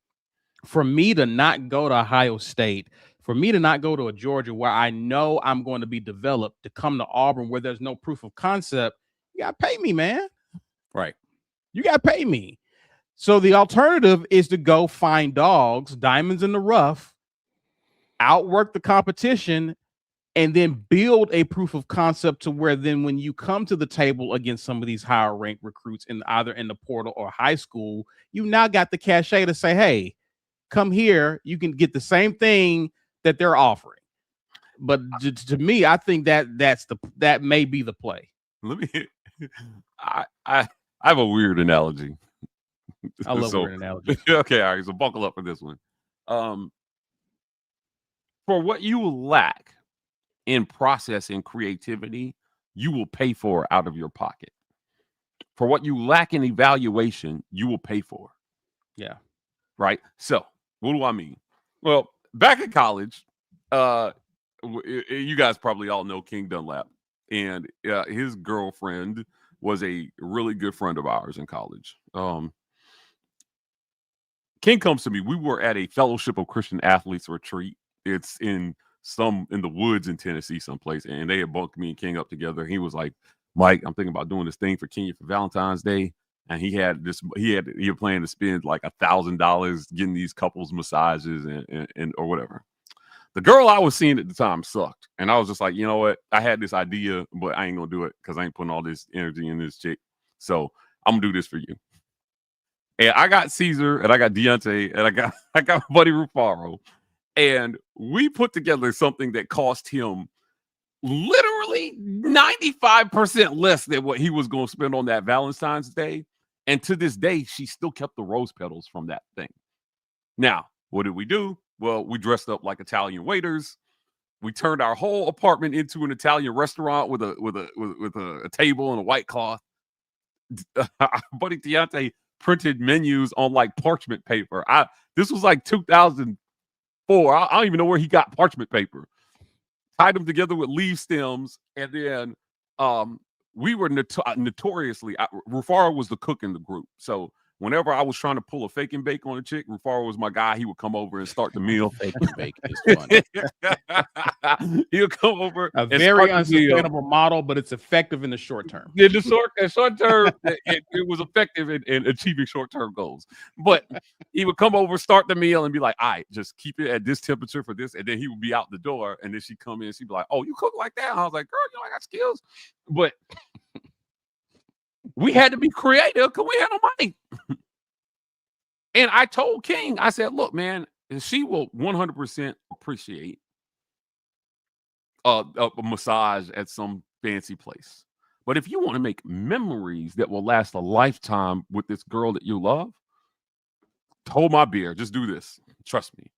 for me to not go to Ohio State, for me to not go to a Georgia where I know I'm going to be developed, to come to Auburn where there's no proof of concept, you got to pay me, man. Right. You got to pay me. So the alternative is to go find dogs, diamonds in the rough, outwork the competition, and then build a proof of concept to where then when you come to the table against some of these higher ranked recruits in either in the portal or high school, you now got the cachet to say, hey, come here. You can get the same thing that they're offering. But to me, I think that may be the play. Let me. I have a weird analogy. I love weird analogies. Okay, all right. So buckle up for this one. For what you lack in process and creativity, you will pay for out of your pocket. For what you lack in evaluation, you will pay for. Yeah. Right. So what do I mean? Well, back in college, you guys probably all know King Dunlap, and his girlfriend was a really good friend of ours in college. King comes to me. We were at a Fellowship of Christian Athletes retreat. It's in the woods in Tennessee someplace, and they had bunked me and King up together. He was like, Mike, I'm thinking about doing this thing for Kenya for Valentine's Day. And he had planned to spend like $1,000 getting these couples massages and or whatever. The girl I was seeing at the time sucked. And I was just like, you know what? I had this idea, but I ain't gonna do it because I ain't putting all this energy in this chick. So I'm gonna do this for you. And I got Caesar and I got Deontay and I got my buddy Rufaro. And we put together something that cost him literally 95% less than what he was going to spend on that Valentine's Day. And to this day, she still kept the rose petals from that thing. Now, what did we do? Well, we dressed up like Italian waiters. We turned our whole apartment into an Italian restaurant with a table and a white cloth. Our buddy Deontay printed menus on like parchment paper. This was like 2004. I don't even know where he got parchment paper. Tied them together with leaf stems, and then we were notoriously. Rufaro was the cook in the group, so whenever I was trying to pull a fake and bake on a chick, Rufaro was my guy. He would come over and start the meal. Fake and bake is fun. He'll come over. A very unsustainable model, but it's effective in the short term. In the short term, it was effective in achieving short-term goals. But he would come over, start the meal, and be like, all right, just keep it at this temperature for this. And then he would be out the door. And then she'd come in and she'd be like, oh, you cook like that? And I was like, girl, I got skills. But we had to be creative because we had no money. And I told King, I said, look, man, she will 100% appreciate a massage at some fancy place. But if you want to make memories that will last a lifetime with this girl that you love, hold my beer. Just do this. Trust me.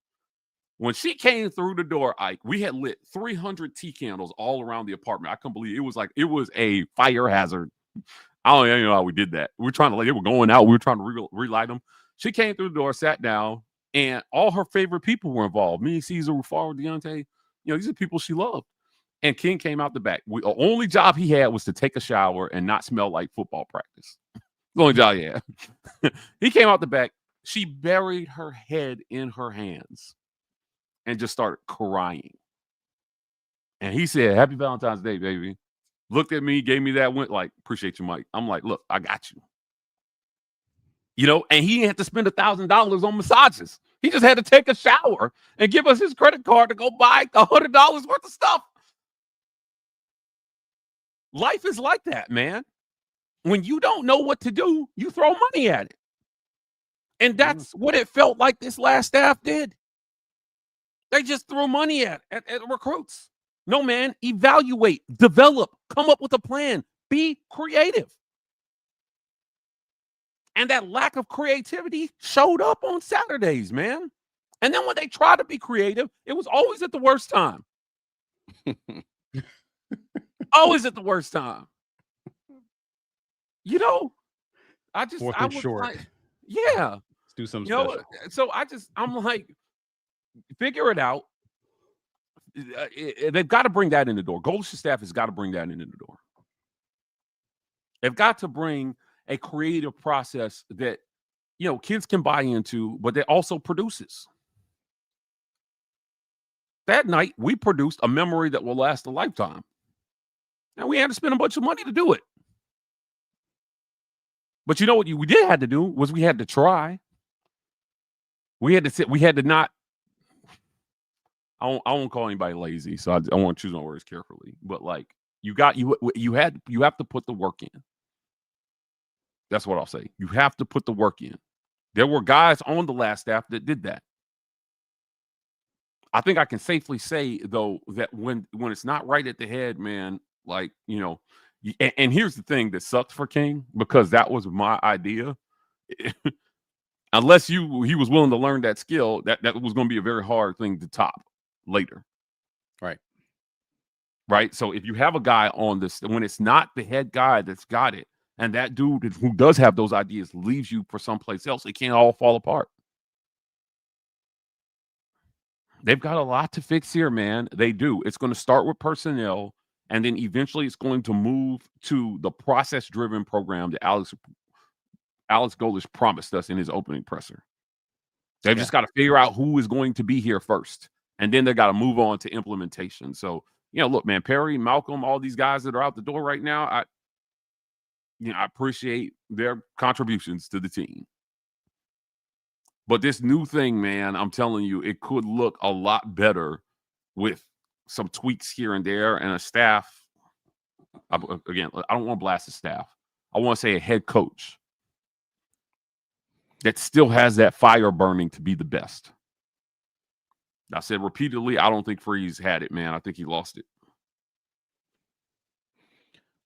When she came through the door, Ike, we had lit 300 tea candles all around the apartment. I couldn't believe it. It was a fire hazard. I don't even know how we did that. We were trying to, like, they were going out. We were trying to relight them. She came through the door, sat down, and all her favorite people were involved. Me, Caesar, Rufaro, Deontay. These are people she loved. And King came out the back. The only job he had was to take a shower and not smell like football practice. The only job he had. He came out the back. She buried her head in her hands and just started crying. And he said, "Happy Valentine's Day, baby." Looked at me, gave me that, went like, "Appreciate you, Mike." I'm like, "Look, I got you." And he didn't have to spend $1,000 on massages. He just had to take a shower and give us his credit card to go buy $100 worth of stuff. Life is like that, man. When you don't know what to do, you throw money at it. And that's what it felt like this last staff did. They just threw money at recruits. No, man, evaluate, develop, come up with a plan, be creative. And that lack of creativity showed up on Saturdays, man. And then when they tried to be creative, it was always at the worst time. Always at the worst time. I was short. like, yeah. Let's do something special. So I'm like, figure it out. They've got to bring that in the door. Golesh's staff has got to bring that in the door. They've got to bring a creative process that, kids can buy into, but that also produces. That night, we produced a memory that will last a lifetime. And we had to spend a bunch of money to do it. But you know what we did have to do was we had to try. We had to sit. We had to not. I won't call anybody lazy, so I want to choose my words carefully. But like, you have to put the work in. That's what I'll say. You have to put the work in. There were guys on the last staff that did that. I think I can safely say, though, that when it's not right at the head, man, like, and here's the thing that sucked for King, because that was my idea. Unless he was willing to learn that skill, that was going to be a very hard thing to top later. Right. So if you have a guy on this, when it's not the head guy that's got it, and that dude who does have those ideas leaves you for someplace else, it can't all fall apart. They've got a lot to fix here, man. They do. It's going to start with personnel, and then eventually it's going to move to the process-driven program that Alex Golesh promised us in his opening presser. They've just got to figure out who is going to be here first, and then they got to move on to implementation. So, look, man, Perry, Malcom, all these guys that are out the door right now, I appreciate their contributions to the team. But this new thing, man, I'm telling you, it could look a lot better with some tweaks here and there, and a staff. Again, I don't want to blast the staff. I want to say a head coach that still has that fire burning to be the best. I said repeatedly, I don't think Freeze had it, man. I think he lost it.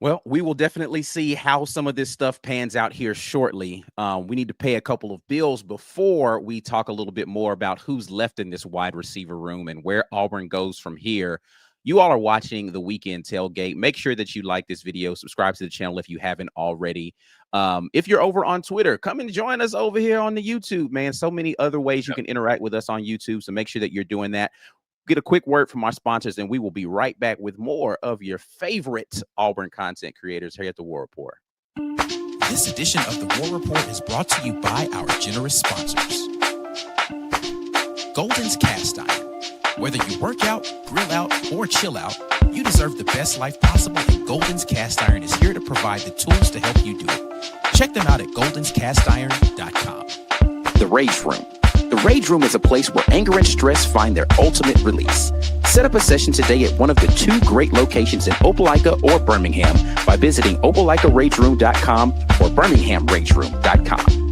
Well, we will definitely see how some of this stuff pans out here shortly. We need to pay a couple of bills before we talk a little bit more about who's left in this wide receiver room and where Auburn goes from here. You all are watching the Weekend Tailgate. Make sure that you like this video, subscribe to the channel if you haven't already. If you're over on Twitter, come and join us over here on the YouTube, man. So many other ways you can interact with us on YouTube, so make sure that you're doing that. Get a quick word from our sponsors, and we will be right back with more of your favorite Auburn content creators here at the War Report. This edition of the War Report is brought to you by our generous sponsors. Golden's Cast Iron. Whether you work out, grill out, or chill out, you deserve the best life possible, and Golden's Cast Iron is here to provide the tools to help you do it. Check them out at goldenscastiron.com. The Rage Room. The Rage Room is a place where anger and stress find their ultimate release. Set up a session today at one of the 2 great locations in Opelika or Birmingham by visiting opelikaRageRoom.com or BirminghamRageRoom.com.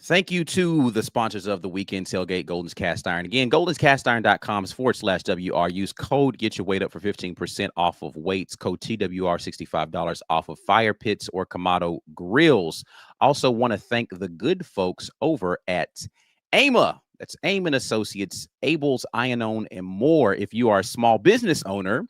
Thank you to the sponsors of the Weekend Tailgate, Golden's Cast Iron. Again, goldenscastiron.com/WR. Use code Get Your Weight Up for 15% off of weights. Code TWR, $65 off of fire pits or Kamado grills. Also want to thank the good folks over at AIMA. That's AIMA and Associates, Abel's, Iannone, and more. If you are a small business owner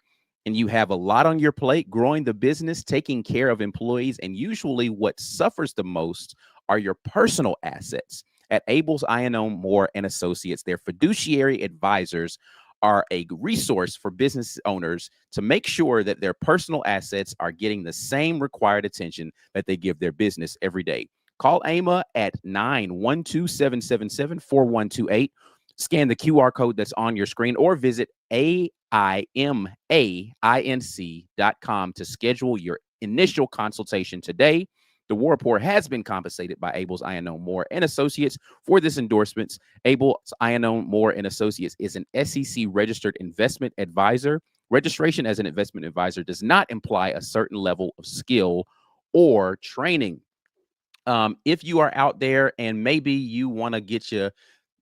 and you have a lot on your plate, growing the business, taking care of employees, and usually what suffers the most are your personal assets. At Abel's Iannone Moore and Associates, their fiduciary advisors are a resource for business owners to make sure that their personal assets are getting the same required attention that they give their business every day. Call AIMA at 912-777-4128. Scan the QR code that's on your screen or visit AIMAinc.com to schedule your initial consultation today. The War Report has been compensated by Abel's Iannone Moore and Associates for this endorsement. Abel's Iannone Moore and Associates is an SEC registered investment advisor. Registration as an investment advisor does not imply a certain level of skill or training. If you are out there and maybe you want to get your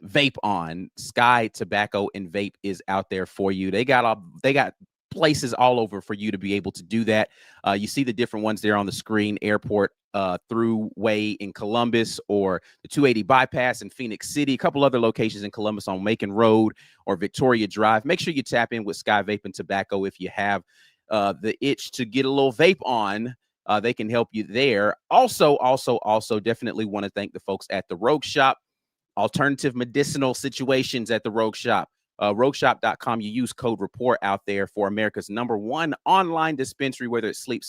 vape on, Sky Tobacco and Vape is out there for you. They got places all over for you to be able to do that. You see the different ones there on the screen: Airport, Thruway in Columbus, or the 280 bypass in Phenix City, a couple other locations in Columbus on Macon Road or Victoria Drive. Make sure you tap in with Sky Vape and Tobacco if you have the itch to get a little vape on. They can help you there. Also, definitely want to thank the folks at the Rogue Shop. Alternative medicinal situations at the Rogue Shop. Rogueshop.com. You use code REPORT out there for America's #1 online dispensary, whether it's sleep,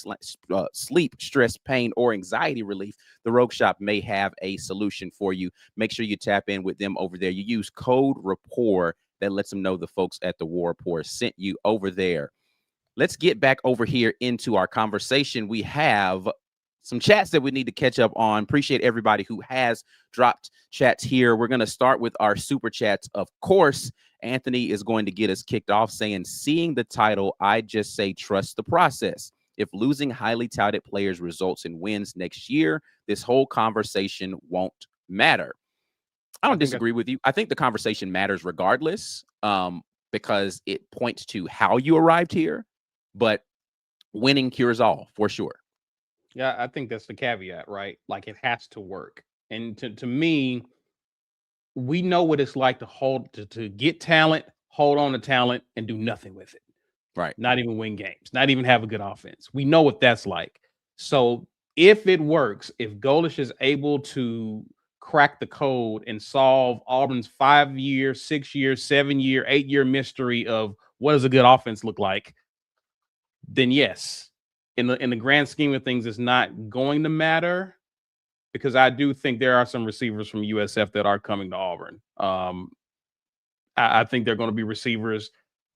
stress, pain, or anxiety relief. The Rogue Shop may have a solution for you. Make sure you tap in with them over there. You use code REPORT. That lets them know the folks at the War Report sent you over there. Let's get back over here into our conversation. We have some chats that we need to catch up on. Appreciate everybody who has dropped chats here. We're going to start with our super chats. Of course, Anthony is going to get us kicked off saying, seeing the title, I just say trust the process. If losing highly touted players results in wins next year, this whole conversation won't matter. I don't disagree with you. I think the conversation matters regardless, because it points to how you arrived here, but winning cures all for sure. Yeah, I think that's the caveat, right? Like, it has to work. And to me, we know what it's like to get talent, hold on to talent, and do nothing with it. Right. Not even win games, not even have a good offense. We know what that's like. So if it works, if Golesh is able to crack the code and solve Auburn's 5-year, 6-year, 7-year, 8-year mystery of what does a good offense look like, then yes. In the grand scheme of things, it's not going to matter, because I do think there are some receivers from USF that are coming to Auburn. I think they're going to be receivers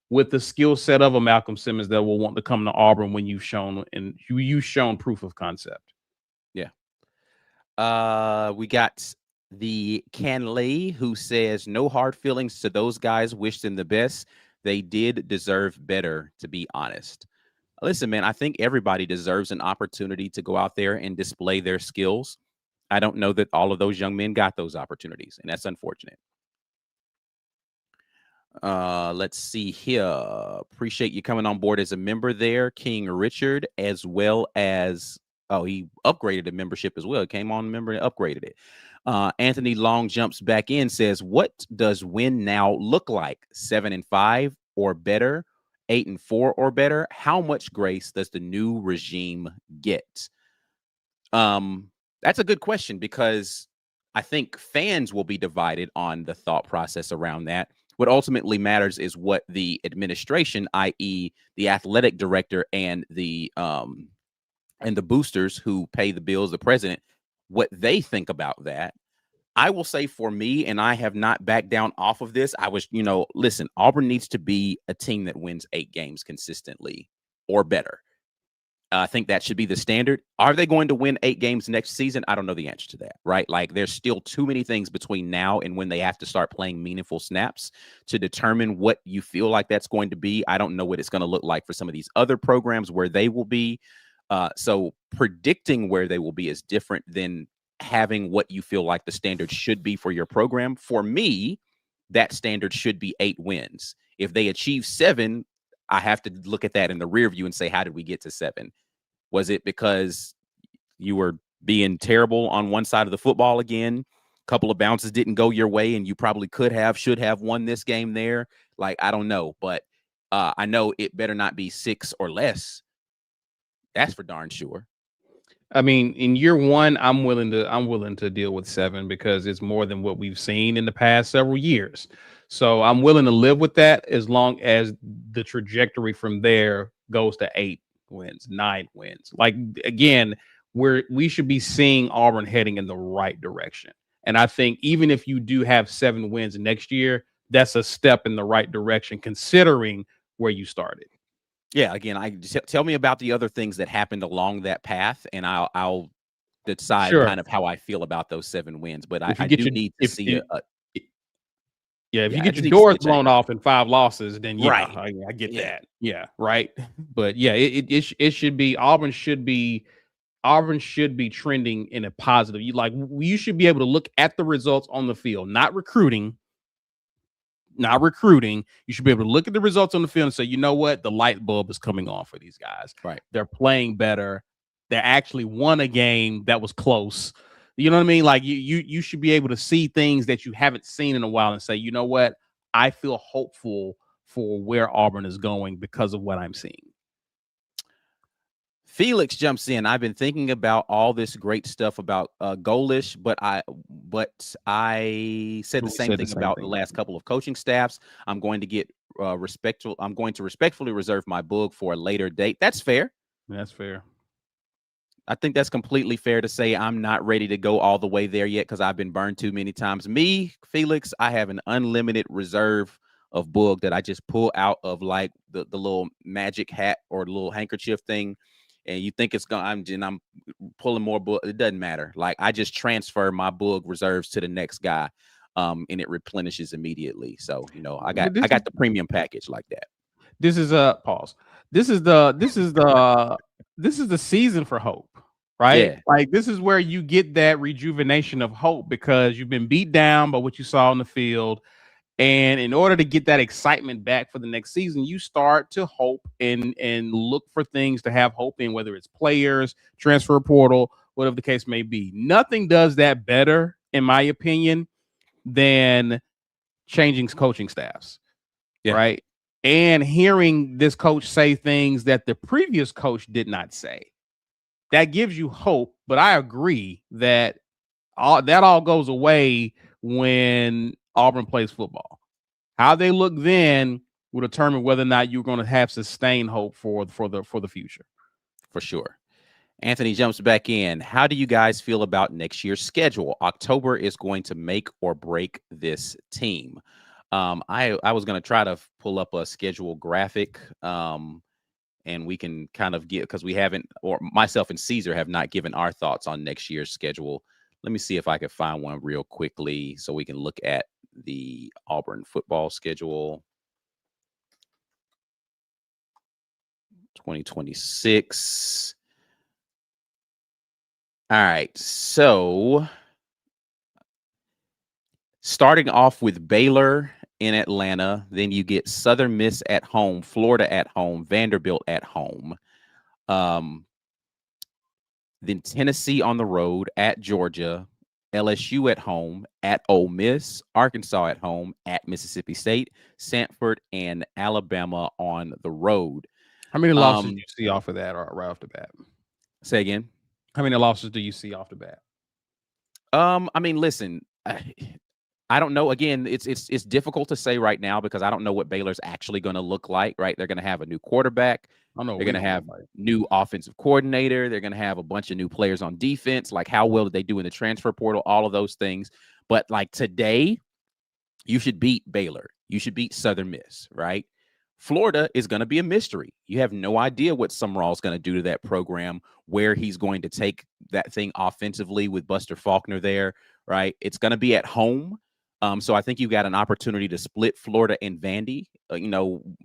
with the skill set of a Malcom Simmons that will want to come to Auburn when you've shown proof of concept. Yeah. We got the Canley who says, no hard feelings to those guys. Wish them the best. They did deserve better, to be honest. Listen, man, I think everybody deserves an opportunity to go out there and display their skills. I don't know that all of those young men got those opportunities, and that's unfortunate. Let's see here. Appreciate you coming on board as a member there, King Richard, as well as, he upgraded the membership as well. He came on member and upgraded it. Anthony Long jumps back in, says, what does win now look like? 7-5 or better? 8-4 or better? How much grace does the new regime get? That's a good question, because I think fans will be divided on the thought process around that. What ultimately matters is what the administration, i.e. the athletic director and the boosters who pay the bills, the president, what they think about that. I will say for me, and I have not backed down off of this, listen, Auburn needs to be a team that wins 8 games consistently or better. I think that should be the standard. Are they going to win 8 games next season? I don't know the answer to that, right? Like, there's still too many things between now and when they have to start playing meaningful snaps to determine what you feel like that's going to be. I don't know what it's going to look like for some of these other programs where they will be. So predicting where they will be is different than having what you feel like the standard should be for your program. For me, that standard should be 8 wins. If they achieve 7, I have to look at that in the rear view and say, how did we get to 7? Was it because you were being terrible on one side of the football again? A couple of bounces didn't go your way and you probably should have won this game there. Like, I don't know. But I know it better not be 6 or less. That's for darn sure. I mean, in year one, I'm willing to deal with 7 because it's more than what we've seen in the past several years. So I'm willing to live with that as long as the trajectory from there goes to 8 wins, 9 wins. Like again, we should be seeing Auburn heading in the right direction. And I think even if you do have 7 wins next year, that's a step in the right direction considering where you started. Yeah, again, tell me about the other things that happened along that path, and I'll decide Sure. kind of how I feel about those 7 wins. But I you get do your- need to if- see if- a Yeah, if Yeah, you I get just your need to see doors a blown change. off in 5 losses, then yeah, Right. I get Yeah. that. Yeah, right. But yeah, it should be Auburn should be trending in a positive. You should be able to look at the results on the field, not recruiting. You should be able to look at the results on the field and say, you know what, the light bulb is coming on for these guys. Right. They're playing better. They actually won a game that was close. You know what I mean? Like you should be able to see things that you haven't seen in a while and say, you know what, I feel hopeful for where Auburn is going because of what I'm seeing. Felix jumps in. I've been thinking about all this great stuff about Golesh, but I said the same thing about the last couple of coaching staffs. I'm going to get respectful. I'm going to respectfully reserve my book for a later date. That's fair. That's fair. I think that's completely fair to say. I'm not ready to go all the way there yet because I've been burned too many times. Me, Felix, I have an unlimited reserve of book that I just pull out of like the little magic hat or the little handkerchief thing. And you think it's going, I'm pulling more book. It doesn't matter. Like I just transfer my book reserves to the next guy, and it replenishes immediately. So I got the premium package like that. This is a pause. This is the season for hope, right? Yeah. Like this is where you get that rejuvenation of hope because you've been beat down by what you saw on the field. And in order to get that excitement back for the next season, you start to hope and look for things to have hope in, whether it's players, transfer portal, whatever the case may be. Nothing does that better, in my opinion, than changing coaching staffs, right? And hearing this coach say things that the previous coach did not say. That gives you hope, but I agree that all goes away when Auburn plays football. How they look then will determine whether or not you're going to have sustained hope for the future. For sure. Anthony jumps back in. How do you guys feel about next year's schedule? October is going to make or break this team. I was going to try to pull up a schedule graphic, and we can kind of get, because we haven't, or myself and Caesar have not given our thoughts on next year's schedule. Let me see if I can find one real quickly so we can look at the Auburn football schedule 2026. All right, so starting off with Baylor in Atlanta, then you get Southern Miss at home, Florida at home, Vanderbilt at home, then Tennessee on the road, at Georgia, LSU at home, at Ole Miss, Arkansas at home, at Mississippi State, Samford, and Alabama on the road. How many losses do you see off of that or right off the bat? Say again? How many losses do you see off the bat? I mean, listen, I don't know. Again, it's difficult to say right now because I don't know what Baylor's actually going to look like, right? They're going to have a new quarterback. They're going to have a new offensive coordinator. They're going to have a bunch of new players on defense. Like, how well did they do in the transfer portal? All of those things. But like today, you should beat Baylor. You should beat Southern Miss, right? Florida is going to be a mystery. You have no idea what Summerall's going to do to that program, where he's going to take that thing offensively with Buster Faulkner there, right? It's going to be at home. So I think you've got an opportunity to split Florida and Vandy,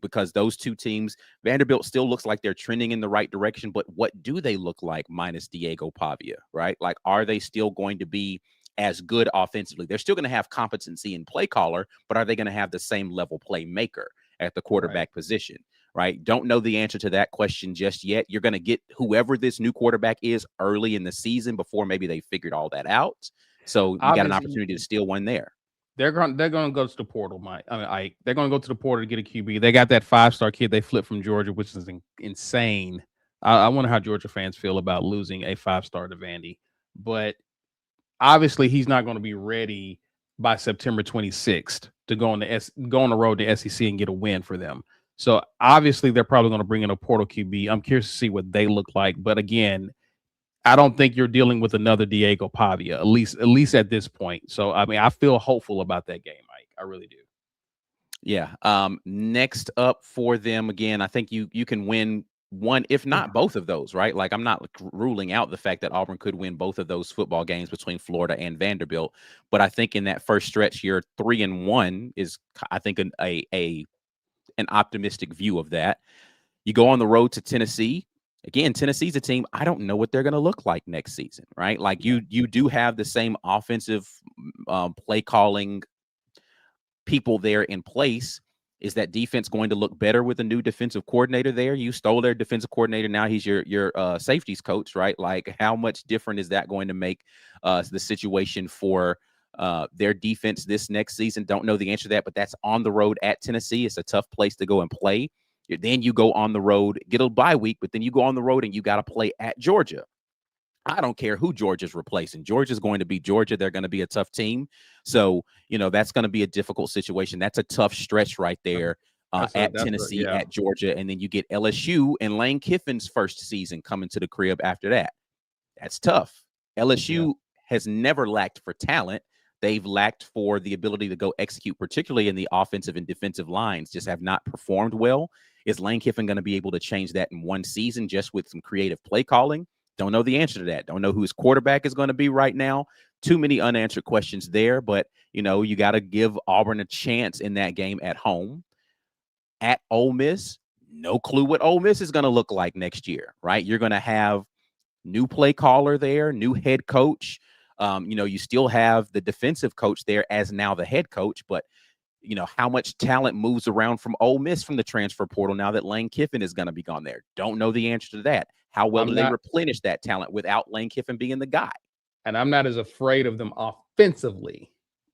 because those two teams, Vanderbilt still looks like they're trending in the right direction, but what do they look like minus Diego Pavia, right? Like, are they still going to be as good offensively? They're still going to have competency in play caller, but are they going to have the same level playmaker at the quarterback position, right? Don't know the answer to that question just yet. You're going to get whoever this new quarterback is early in the season before maybe they figured all that out. So you got an opportunity to steal one there. They're going to go to the portal, Mike. They're going to go to the portal to get a QB. They got that 5-star kid they flipped from Georgia, which is insane. I wonder how Georgia fans feel about losing a 5-star to Vandy. But obviously, he's not going to be ready by September 26th to go on the road to SEC and get a win for them. So obviously, they're probably going to bring in a portal QB. I'm curious to see what they look like. But again, I don't think you're dealing with another Diego Pavia, at least at this point. So, I mean, I feel hopeful about that game, Mike. I really do. Yeah. Next up for them, again, I think you can win one, if not both of those, right? Like, I'm not ruling out the fact that Auburn could win both of those football games between Florida and Vanderbilt. But I think in that first stretch, you're 3-1 is, I think, an optimistic view of that. You go on the road to Tennessee. Again, Tennessee's a team, I don't know what they're going to look like next season, right? Like, you do have the same offensive play calling people there in place. Is that defense going to look better with a new defensive coordinator there? You stole their defensive coordinator. Now he's your safeties coach, right? Like, how much different is that going to make the situation for their defense this next season? Don't know the answer to that, but that's on the road at Tennessee. It's a tough place to go and play. Then you go on the road, get a bye week, but then you go on the road and you got to play at Georgia. I don't care who Georgia's replacing. Georgia's going to be Georgia. They're going to be a tough team. So, that's going to be a difficult situation. That's a tough stretch right there at Tennessee, at Georgia. And then you get LSU and Lane Kiffin's first season coming to the crib after that. That's tough. LSU has never lacked for talent. They've lacked for the ability to go execute, particularly in the offensive and defensive lines, just have not performed well. Is Lane Kiffin going to be able to change that in one season just with some creative play calling? Don't know the answer to that. Don't know who his quarterback is going to be right now. Too many unanswered questions there, but you got to give Auburn a chance in that game at home. At Ole Miss, no clue what Ole Miss is going to look like next year, right? You're going to have new play caller there, new head coach. You still have the defensive coach there as now the head coach, but how much talent moves around from Ole Miss from the transfer portal now that Lane Kiffin is going to be gone there? Don't know the answer to that. How well do they replenish that talent without Lane Kiffin being the guy? And I'm not as afraid of them offensively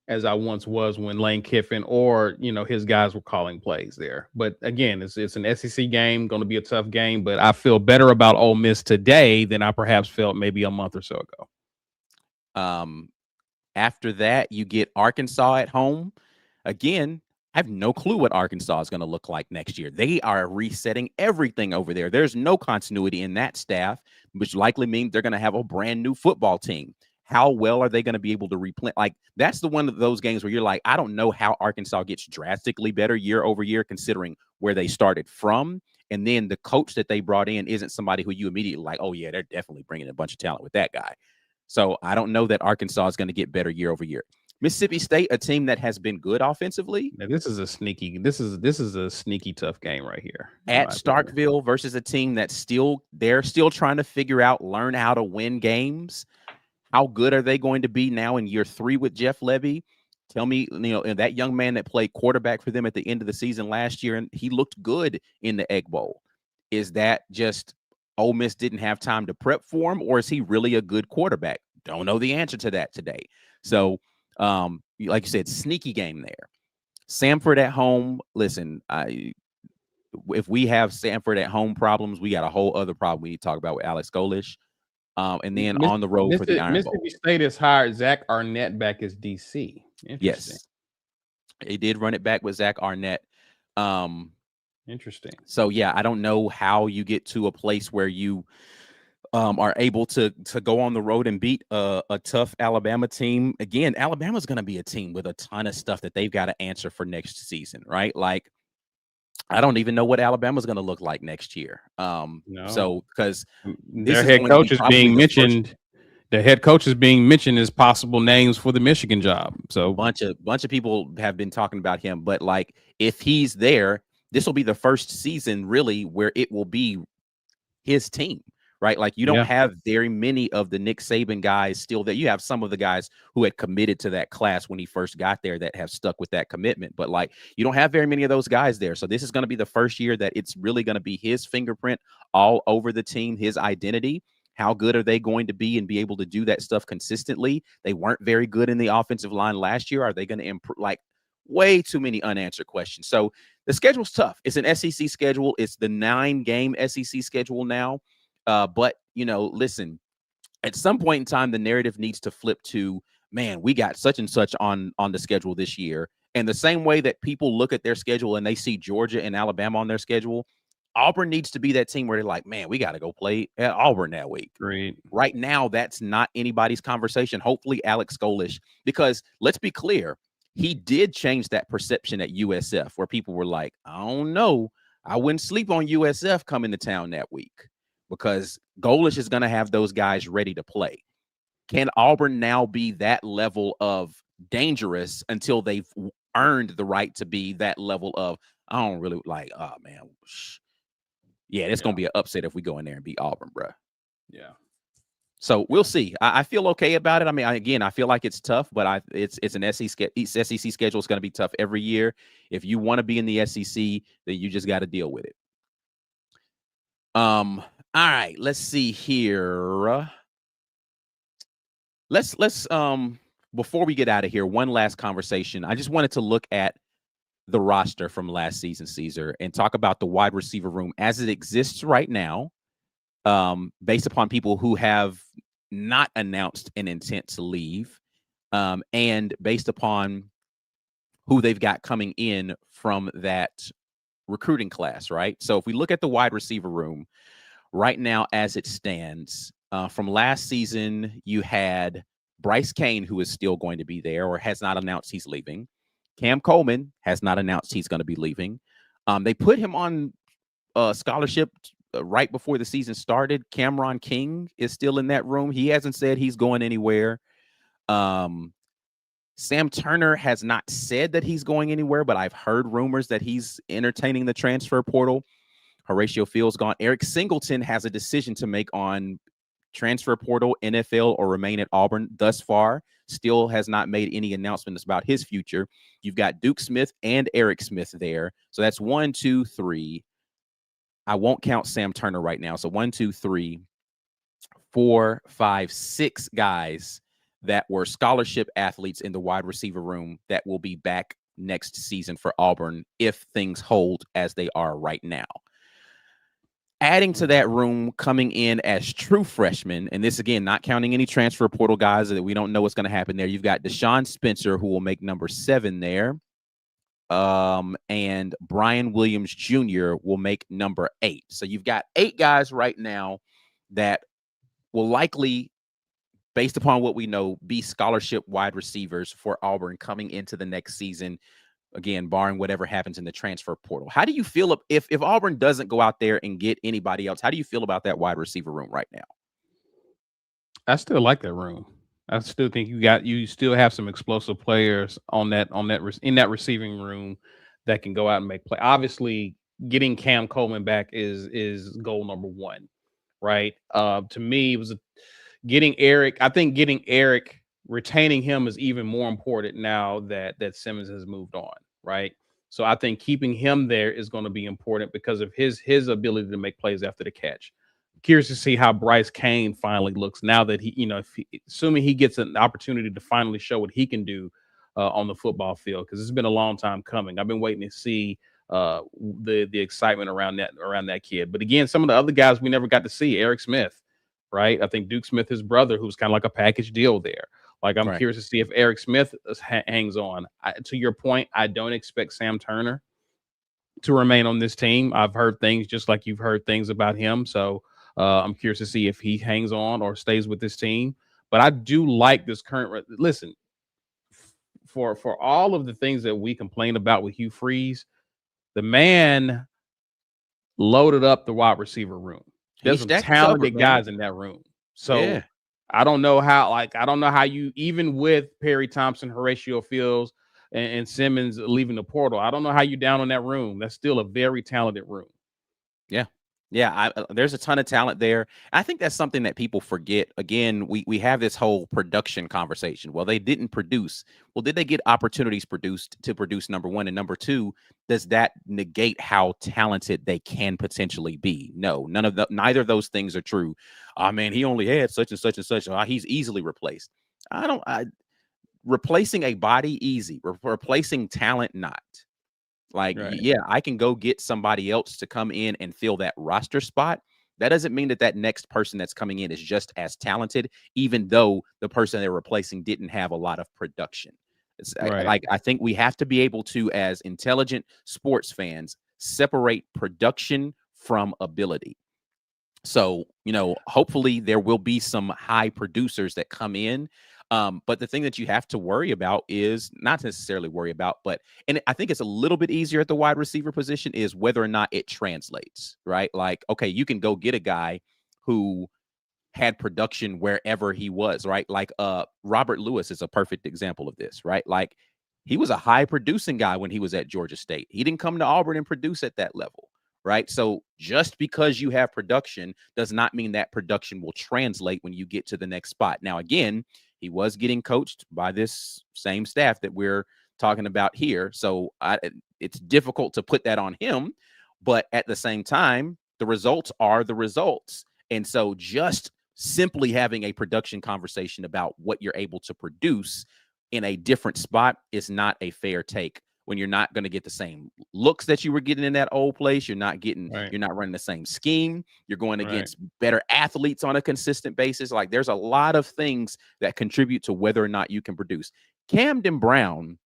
as I once was when Lane Kiffin or, his guys were calling plays there. But again, it's an SEC game, going to be a tough game, but I feel better about Ole Miss today than I perhaps felt maybe a month or so ago. After that, you get Arkansas at home. Again, I have no clue what Arkansas is going to look like next year. They are resetting everything over there. There's no continuity in that staff, which likely means they're going to have a brand new football team. How well are they going to be able to replenish? Like, that's the one of those games where you're like, I don't know how Arkansas gets drastically better year over year, considering where they started from. And then the coach that they brought in isn't somebody who you immediately like, oh yeah, they're definitely bringing a bunch of talent with that guy. So I don't know that Arkansas is going to get better year over year. Mississippi State, a team that has been good offensively. Now, this is a sneaky tough game right here. At Starkville versus a team that's they're still trying to figure out, learn how to win games. How good are they going to be now in year 3 with Jeff Levy? Tell me, that young man that played quarterback for them at the end of the season last year, and he looked good in the Egg Bowl. Is that just Ole Miss didn't have time to prep for him, or is he really a good quarterback? Don't know the answer to that today. So, like you said, sneaky game there. Samford at home. Listen, if we have Samford at home problems, we got a whole other problem we need to talk about with Alex Golesh. And then on the road for the Iron Bowl. Mississippi State has hired Zach Arnett back as DC. Yes, they did run it back with Zach Arnett. Interesting. So yeah, I don't know how you get to a place where you are able to go on the road and beat a tough Alabama team. Again, Alabama's going to be a team with a ton of stuff that they've got to answer for next season, right? Like, I don't even know what Alabama's going to look like next year. So because their head coach is being mentioned. The head coach is being mentioned as possible names for the Michigan job. So bunch of people have been talking about him, but like, if he's there, this will be the first season really where it will be his team, right? Like, you don't have very many of the Nick Saban guys still there. You have some of the guys who had committed to that class when he first got there that have stuck with that commitment, but like, you don't have very many of those guys there. So this is going to be the first year that it's really going to be his fingerprint all over the team, his identity. How good are they going to be and be able to do that stuff consistently? They weren't very good in the offensive line last year. Are they going to improve? Like, way too many unanswered questions. So the schedule's tough. It's an SEC schedule. It's the 9-game SEC schedule now. But, listen, at some point in time, the narrative needs to flip to, man, we got such and such on the schedule this year. And the same way that people look at their schedule and they see Georgia and Alabama on their schedule, Auburn needs to be that team where they're like, man, we got to go play at Auburn that week. Great. Right now, that's not anybody's conversation. Hopefully, Alex Golesh, because let's be clear, he did change that perception at USF where people were like, I don't know. I wouldn't sleep on USF coming to town that week because Golesh is going to have those guys ready to play. Can Auburn now be that level of dangerous until they've earned the right to be that level of, I don't really like, oh, man. Yeah, it's going to be an upset if we go in there and beat Auburn, bro. Yeah. So we'll see. I feel okay about it. I mean, I feel like it's tough, but it's an SEC schedule. It's going to be tough every year. If you want to be in the SEC, then you just got to deal with it. All right, let's see here. Let's before we get out of here, one last conversation. I just wanted to look at the roster from last season, Caesar, and talk about the wide receiver room as it exists right now. Based upon people who have not announced an intent to leave, and based upon who they've got coming in from that recruiting class, right? So if we look at the wide receiver room right now as it stands, from last season, you had Bryce Kane, who is still going to be there or has not announced he's leaving. Cam Coleman has not announced he's going to be leaving. They put him on scholarship right before the season started. Cameron King is still in that room. He hasn't said he's going anywhere. Sam Turner has not said that he's going anywhere, but I've heard rumors that he's entertaining the transfer portal. Horatio Field's gone. Eric Singleton has a decision to make on transfer portal, NFL, or remain at Auburn thus far. Still has not made any announcements about his future. You've got Duke Smith and Eric Smith there. So that's 1, 2, 3. I won't count Sam Turner right now. So 1, 2, 3, 4, 5, 6 guys that were scholarship athletes in the wide receiver room that will be back next season for Auburn if things hold as they are right now. Adding to that room, coming in as true freshmen, and this, again, not counting any transfer portal guys that we don't know what's going to happen there. You've got Deshaun Spencer, who will make number 7 there. And Brian Williams Jr. will make number 8. So you've got 8 guys right now that will likely, based upon what we know, be scholarship wide receivers for Auburn coming into the next season. Again, barring whatever happens in the transfer portal. How do you feel if Auburn doesn't go out there and get anybody else? How do you feel about that wide receiver room right now? I still like that room. I still think you still have some explosive players in that receiving room that can go out and make play. Obviously, getting Cam Coleman back is goal number 1, right? To me, it was getting Eric. I think getting Eric, retaining him is even more important now that Simmons has moved on, right? So I think keeping him there is going to be important because of his ability to make plays after the catch. Curious to see how Bryce Kane finally looks now that assuming he gets an opportunity to finally show what he can do on the football field, because it's been a long time coming. I've been waiting to see the excitement around that kid. But again, some of the other guys we never got to see. Eric Smith, right? I think Duke Smith, his brother, who's kind of like a package deal there. Like, I'm curious to see if Eric Smith hangs on. To your point, I don't expect Sam Turner to remain on this team. I've heard things just like you've heard things about him. So I'm curious to see if he hangs on or stays with this team. But I do like this current. Listen, for all of the things that we complain about with Hugh Freeze, the man loaded up the wide receiver room. There's some talented guys in that room. So yeah. I don't know how you, even with Perry Thompson, Horatio Fields, and Simmons leaving the portal, I don't know how you down on that room. That's still a very talented room. Yeah. Yeah, there's a ton of talent there. I think that's something that people forget. Again, we have this whole production conversation. Well, they didn't produce. Well, did they get opportunities to produce? Number one, and number two, does that negate how talented they can potentially be? No, neither of those things are true. Oh man, he only had such and such and such. Oh, he's easily replaced. Replacing a body easy. Replacing talent not. Like, Right. yeah, I can go get somebody else to come in and fill that roster spot. That doesn't mean that next person that's coming in is just as talented, even though the person they're replacing didn't have a lot of production. Right. I think we have to be able to, as intelligent sports fans, separate production from ability. So, hopefully there will be some high producers that come in. But the thing that you have to worry about is not necessarily worry about, and I think it's a little bit easier at the wide receiver position is whether or not it translates, right? Like, okay, you can go get a guy who had production wherever he was, right? Like Robert Lewis is a perfect example of this, right? Like he was a high producing guy when he was at Georgia State. He didn't come to Auburn and produce at that level, right? So just because you have production does not mean that production will translate when you get to the next spot. Now, again, he was getting coached by this same staff that we're talking about here. So it's difficult to put that on him. But at the same time, the results are the results. And so just simply having a production conversation about what you're able to produce in a different spot is not a fair take when you're not going to get the same looks that you were getting in that old place. You're not running the same scheme. You're going against better athletes on a consistent basis. Like there's a lot of things that contribute to whether or not you can produce. Camden Brown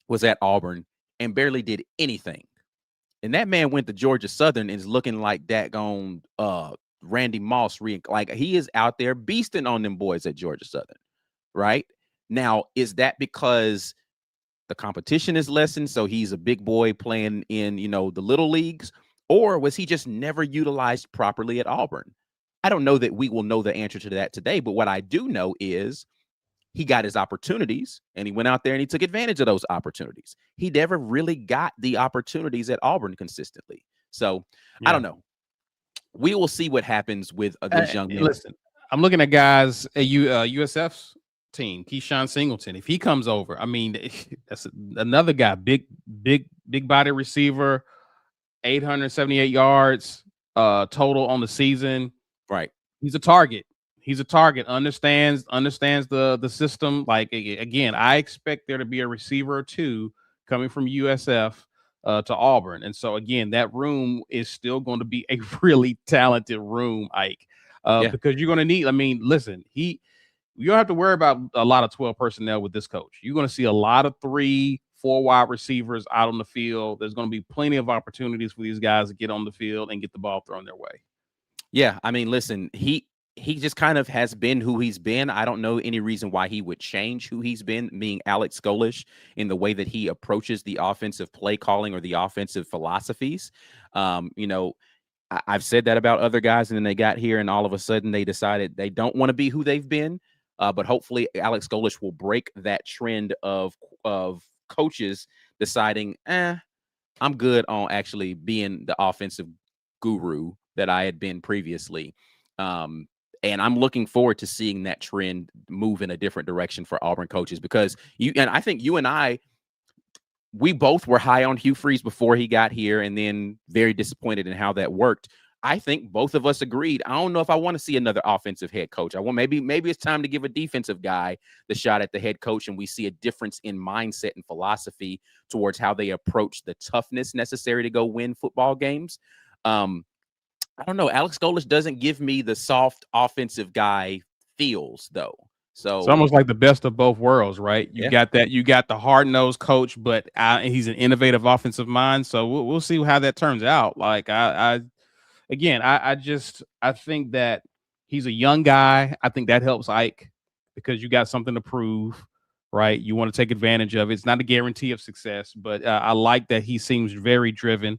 was at Auburn and barely did anything. And that man went to Georgia Southern and is looking like that gone Randy Moss. Like he is out there beasting on them boys at Georgia Southern, right? Now, is that because the competition is lessened, so he's a big boy playing in, the little leagues? Or was he just never utilized properly at Auburn? I don't know that we will know the answer to that today, but what I do know is he got his opportunities and he went out there and he took advantage of those opportunities. He never really got the opportunities at Auburn consistently. So I don't know. We will see what happens with these young men. Listen, I'm looking at guys at USF's team, Keyshawn Singleton. If he comes over, I mean, that's another guy, big body receiver, 878 yards total on the season. Right. He's a target. Understands the system. Like, again, I expect there to be a receiver or two coming from USF to Auburn. And so, again, that room is still going to be a really talented room, Ike, because you're going to need, listen, you don't have to worry about a lot of 12 personnel with this coach. You're going to see a lot of 3-4 wide receivers out on the field. There's going to be plenty of opportunities for these guys to get on the field and get the ball thrown their way. Yeah. Listen, he just kind of has been who he's been. I don't know any reason why he would change who he's been, being Alex Golesh, in the way that he approaches the offensive play calling or the offensive philosophies. I've said that about other guys, and then they got here and all of a sudden they decided they don't want to be who they've been. But hopefully Alex Golesh will break that trend of coaches deciding, I'm good on actually being the offensive guru that I had been previously. And I'm looking forward to seeing that trend move in a different direction for Auburn coaches, because I think you and I, we both were high on Hugh Freeze before he got here and then very disappointed in how that worked. I think both of us agreed. I don't know if I want to see another offensive head coach. Maybe it's time to give a defensive guy the shot at the head coach, and we see a difference in mindset and philosophy towards how they approach the toughness necessary to go win football games. I don't know. Alex Golesh doesn't give me the soft offensive guy feels, though. So it's almost like the best of both worlds, right? You got the hard-nosed coach, but he's an innovative offensive mind. So we'll see how that turns out. Like I think that he's a young guy. I think that helps Ike because you got something to prove, right? You want to take advantage of it. It's not a guarantee of success, but I like that he seems very driven.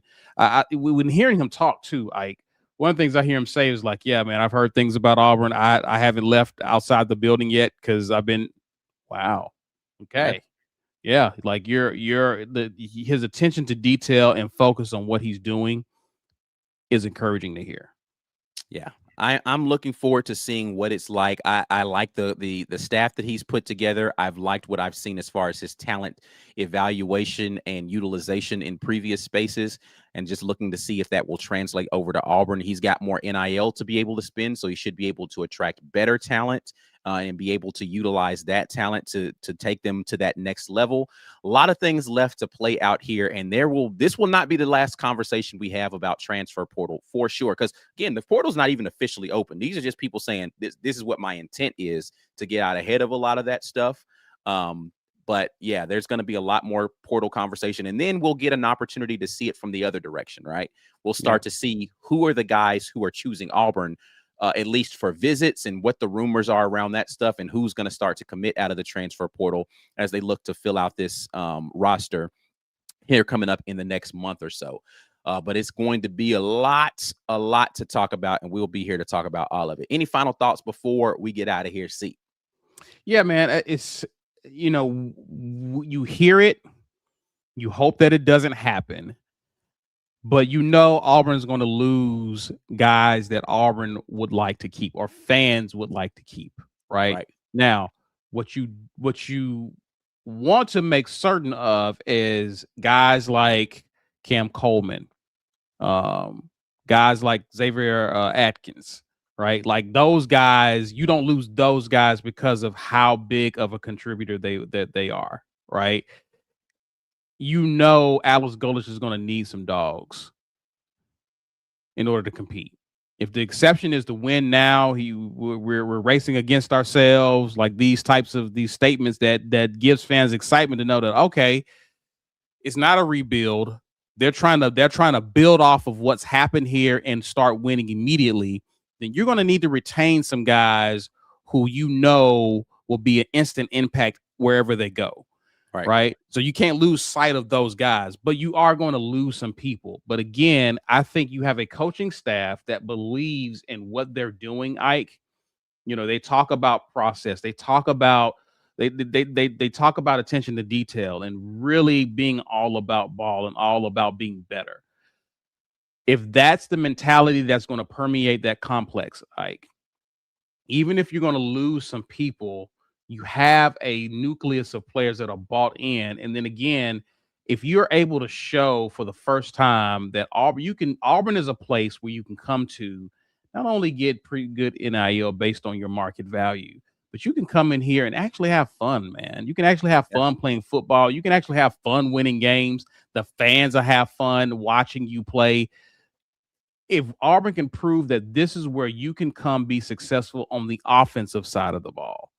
When hearing him talk too, Ike, one of the things I hear him say is like, yeah, man, I've heard things about Auburn. I haven't left outside the building yet because I've been, wow. Okay. Yeah. Like his attention to detail and focus on what he's doing is encouraging to hear. Yeah. I'm looking forward to seeing what it's like. I like the staff that he's put together. I've liked what I've seen as far as his talent evaluation and utilization in previous spaces, and just looking to see if that will translate over to Auburn. He's got more NIL to be able to spend, so he should be able to attract better talent and be able to utilize that talent to take them to that next level. A lot of things left to play out here, and this will not be the last conversation we have about transfer portal for sure. Because again, the portal's not even officially open. These are just people saying this is what my intent is, to get out ahead of a lot of that stuff. But yeah, there's going to be a lot more portal conversation, and then we'll get an opportunity to see it from the other direction, right? We'll start to see who are the guys who are choosing Auburn, at least for visits, and what the rumors are around that stuff, and who's going to start to commit out of the transfer portal as they look to fill out this roster here coming up in the next month or so. But it's going to be a lot to talk about, and we'll be here to talk about all of it. Any final thoughts before we get out of here, C? Yeah, man, it's, you hear it, you hope that it doesn't happen, but Auburn's going to lose guys that Auburn would like to keep, or fans would like to keep, right? Now, what you want to make certain of is guys like Cam Coleman, guys like Xavier Atkins, right? Like those guys, you don't lose those guys because of how big of a contributor they are, right? Alex Golesh is going to need some dogs in order to compete. If the exception is to win now, we're racing against ourselves, like these statements that gives fans excitement to know that, okay, it's not a rebuild. They're trying to build off of what's happened here and start winning immediately. Then you're going to need to retain some guys who will be an instant impact wherever they go. Right. So you can't lose sight of those guys, but you are going to lose some people. But again, I think you have a coaching staff that believes in what they're doing, Ike. They talk about process. They talk about they talk about attention to detail and really being all about ball and all about being better. If that's the mentality that's going to permeate that complex, Ike, even if you're going to lose some people, you have a nucleus of players that are bought in. And then again, if you're able to show for the first time that Auburn is a place where you can come to not only get pretty good NIL based on your market value, but you can come in here and actually have fun, man. You can actually have fun playing football. You can actually have fun winning games. The fans will have fun watching you play. If Auburn can prove that this is where you can come be successful on the offensive side of the ball,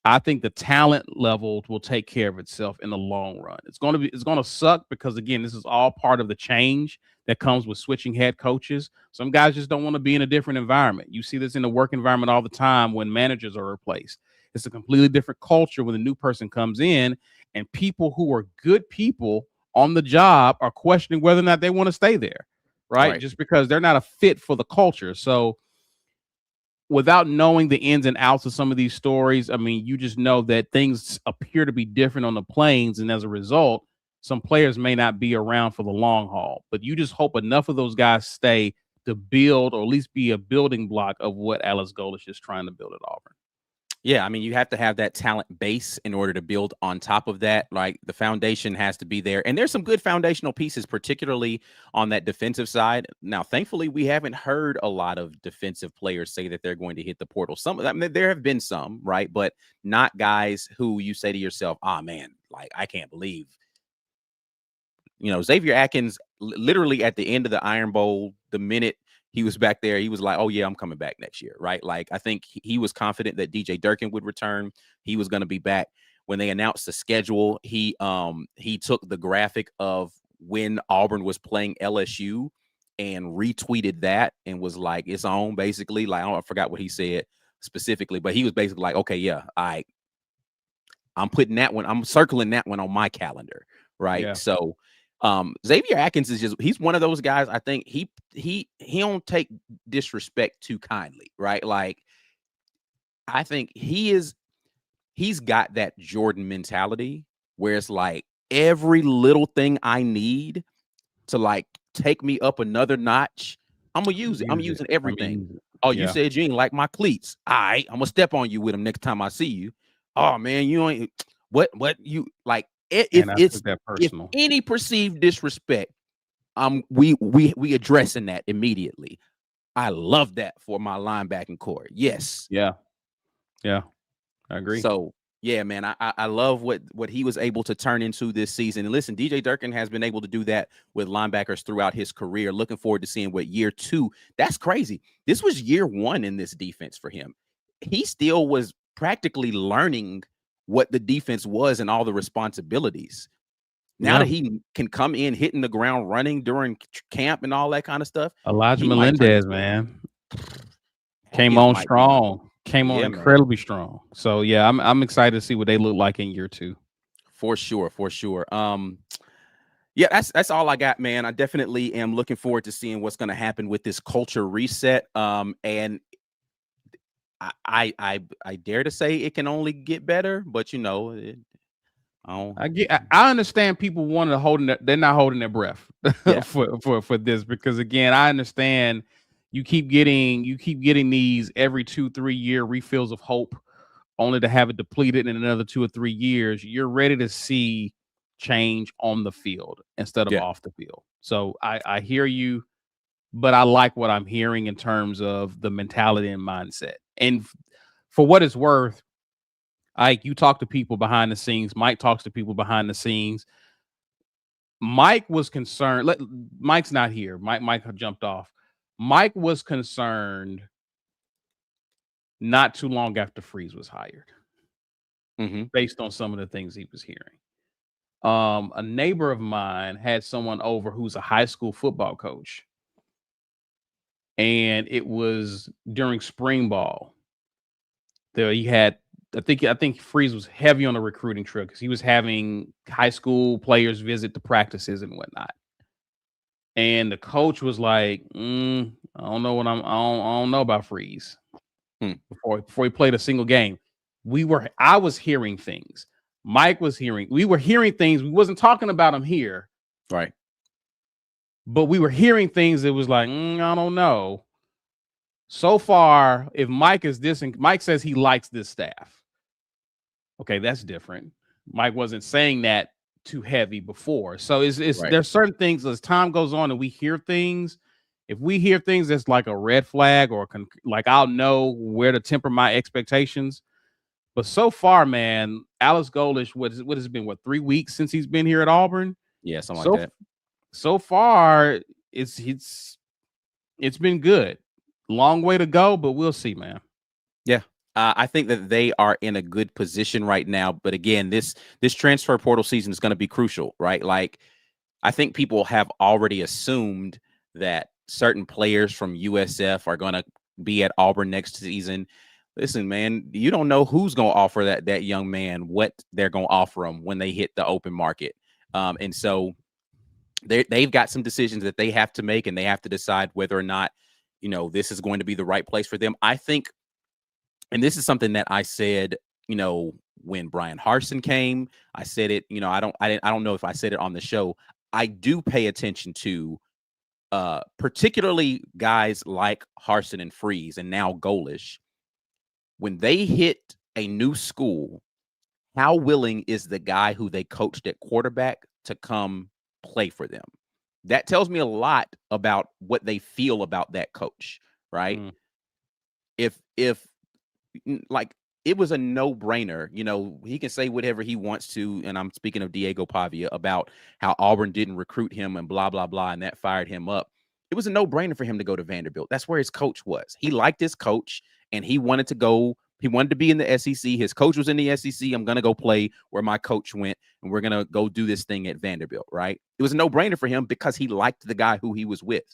I think the talent level will take care of itself in the long run. It's going to suck because, again, this is all part of the change that comes with switching head coaches. Some guys just don't want to be in a different environment. You see this in the work environment all the time when managers are replaced. It's a completely different culture when a new person comes in, and people who are good people on the job are questioning whether or not they want to stay there, right? Just because they're not a fit for the culture. So without knowing the ins and outs of some of these stories, I mean, you just know that things appear to be different on the plains. And as a result, some players may not be around for the long haul. But you just hope enough of those guys stay to build, or at least be a building block of what Alex Golesh is trying to build at Auburn. Yeah, I mean, you have to have that talent base in order to build on top of that. Like, the foundation has to be there. And there's some good foundational pieces, particularly on that defensive side. Now, thankfully, we haven't heard a lot of defensive players say that they're going to hit the portal. There have been some, right? But not guys who you say to yourself, oh, man, like, I can't believe. Xavier Atkins, literally at the end of the Iron Bowl, the minute he was back there, he was like, oh, yeah, I'm coming back next year, right? Like, I think he was confident that DJ Durkin would return. He was going to be back. When they announced the schedule, he took the graphic of when Auburn was playing LSU and retweeted that and was like, it's on, basically. Like, I forgot what he said specifically, but he was basically like, okay, yeah, I'm putting that one, I'm circling that one on my calendar, right? Yeah. So Xavier Atkins he's one of those guys. I think he don't take disrespect too kindly, right? Like, I think he's got that Jordan mentality where it's like, every little thing I need to like take me up another notch, I'm gonna use it. I'm using everything. use it. Oh, you Yeah. said you ain't like my cleats. All right, I'm gonna step on you with them next time I see you. Oh man, you ain't what you like. If And I it's took that if personal. any perceived disrespect, we addressing that immediately. I love that for my linebacking core. Yes. Yeah. Yeah. I agree. So yeah, man, I love what he was able to turn into this season. And listen, DJ Durkin has been able to do that with linebackers throughout his career. Looking forward to seeing what year 2. That's crazy. This was year 1 in this defense for him. He still was practically learning what the defense was and all the responsibilities. Now that he can come in hitting the ground running during camp and all that kind of stuff. Elijah he might turn Melendez, into- man, came His on might be- strong. Came on Yeah, man. incredibly strong. So yeah, I'm excited to see what they look like in year 2. For sure. Yeah, that's all I got, man. I definitely am looking forward to seeing what's going to happen with this culture reset. And I dare to say it can only get better, but you know, I understand people they're not holding their breath Yeah. for this, because again, I understand you keep getting these every 2-3 year refills of hope, only to have it depleted in another 2 or 3 years. You're ready to see change on the field instead of off the field. So I hear you, but I like what I'm hearing in terms of the mentality and mindset. And for what it's worth, Ike, you talk to people behind the scenes. Mike talks to people behind the scenes. Mike was concerned. Mike's not here. Mike jumped off. Mike was concerned not too long after Freeze was hired, based on some of the things he was hearing. A neighbor of mine had someone over who's a high school football coach, and it was during spring ball. There he had, I think Freeze was heavy on the recruiting trail because he was having high school players visit the practices and whatnot. And the coach was like, I don't know about Freeze. Before he played a single game. I was hearing things. Mike was hearing. We were hearing things. We wasn't talking about him here. Right. But we were hearing things that was like, I don't know. So far, if Mike is this, and Mike says he likes this staff. Okay, that's different. Mike wasn't saying that too heavy before. So it's Right. There's certain things as time goes on and we hear things. If we hear things that's like a red flag or like I'll know where to temper my expectations. But so far, man, Alex Golesh, what has been 3 weeks since he's been here at Auburn? Yeah, something like that. So far, it's been good. Long way to go, but we'll see, man. Yeah. I think that they are in a good position right now. But again, this transfer portal season is going to be crucial, right? Like, I think people have already assumed that certain players from USF are going to be at Auburn next season. Listen, man, you don't know who's going to offer that young man what they're going to offer him when they hit the open market. And so they've got some decisions that they have to make, and they have to decide whether or not, you know, this is going to be the right place for them. I think, and this is something that I said, you know, when Brian Harsin came, I said it, you know, I don't know if I said it on the show. I do pay attention to particularly guys like Harsin and Freeze and now Golesh. When they hit a new school, how willing is the guy who they coached at quarterback to come play for them? That tells me a lot about what they feel about that coach, right? If like it was a no-brainer, you know, he can say whatever he wants to, and I'm speaking of Diego Pavia, about how Auburn didn't recruit him and blah, blah, blah, and that fired him up. It was a no-brainer for him to go to Vanderbilt. That's where his coach was. He liked his coach, and he wanted to go. He wanted to be in the SEC. His coach was in the SEC. I'm going to go play where my coach went, and we're going to go do this thing at Vanderbilt, right? It was a no-brainer for him because he liked the guy who he was with.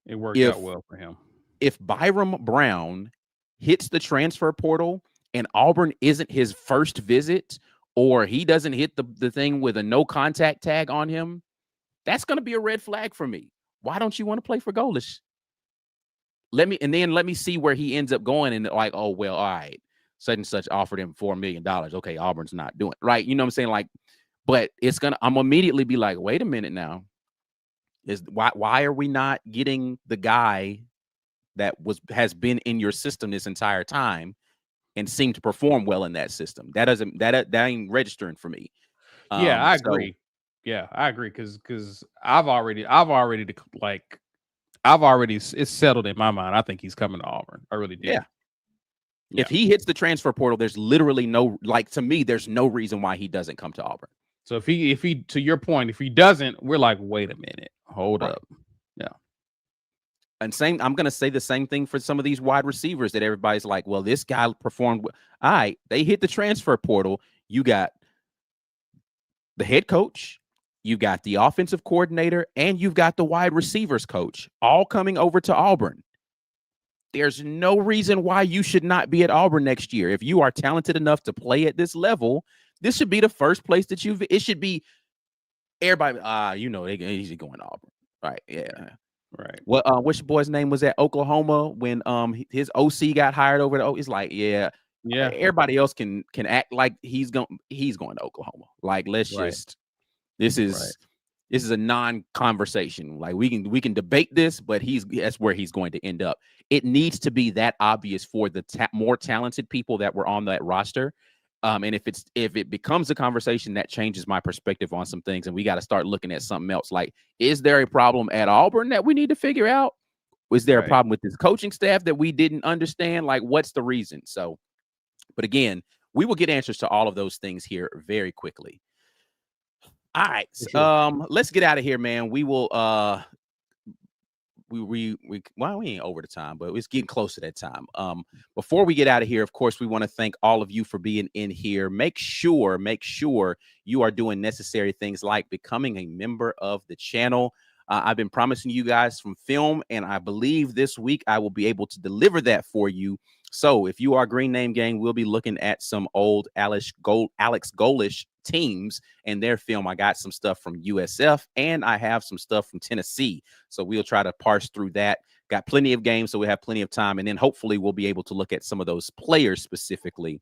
It worked out well for him. If Byram Brown hits the transfer portal and Auburn isn't his first visit, or he doesn't hit the thing with a no contact tag on him, that's going to be a red flag for me. Why don't you want to play for Golesh? Let me see where he ends up going, and like, oh, well, all right, such and such offered him $4 million. Okay, Auburn's not doing it, right. You know what I'm saying? Like, but I'm immediately be like, wait a minute now. Is why are we not getting the guy that has been in your system this entire time and seemed to perform well in that system? That ain't registering for me. Yeah, I So agree. Yeah, I agree because I've already it's settled in my mind. I think he's coming to Auburn. I really do. yeah, Yeah. if he hits the transfer portal, there's literally no, like, to me, there's no reason why he doesn't come to Auburn. So if he to your point, if he doesn't, we're like, wait a minute, hold Right. up. Yeah. And I'm going to say the same thing for some of these wide receivers that everybody's like, well, this guy performed. All right, they hit the transfer portal. You got the head coach, you got the offensive coordinator, and you've got the wide receivers coach all coming over to Auburn. There's no reason why you should not be at Auburn next year. If you are talented enough to play at this level, this should be the first place that it should be. Everybody, he's going to Auburn. Right. Yeah. Right. Well, which boy's name was at Oklahoma when his OC got hired over to it's like, yeah. Everybody else can act like he's going to Oklahoma. Like, let's just this is a non-conversation. Like, we can debate this, but that's where he's going to end up. It needs to be that obvious for the more talented people that were on that roster. And if it becomes a conversation, that changes my perspective on some things, and we got to start looking at something else. Like, is there a problem at Auburn that we need to figure out? Was there a problem with this coaching staff that we didn't understand? Like, what's the reason? So, but again, we will get answers to all of those things here very quickly. All right. Sure. Let's get out of here, man. We will we ain't over the time, but it's getting close to that time. Before we get out of here, of course, we want to thank all of you for being in here. Make sure you are doing necessary things like becoming a member of the channel. I've been promising you guys some film, and I believe this week I will be able to deliver that for you. So if you are Green Name Gang, we'll be looking at some old Alex Golesh teams and their film. I got some stuff from USF, and I have some stuff from Tennessee. So we'll try to parse through that. Got plenty of games, so we have plenty of time. And then hopefully we'll be able to look at some of those players specifically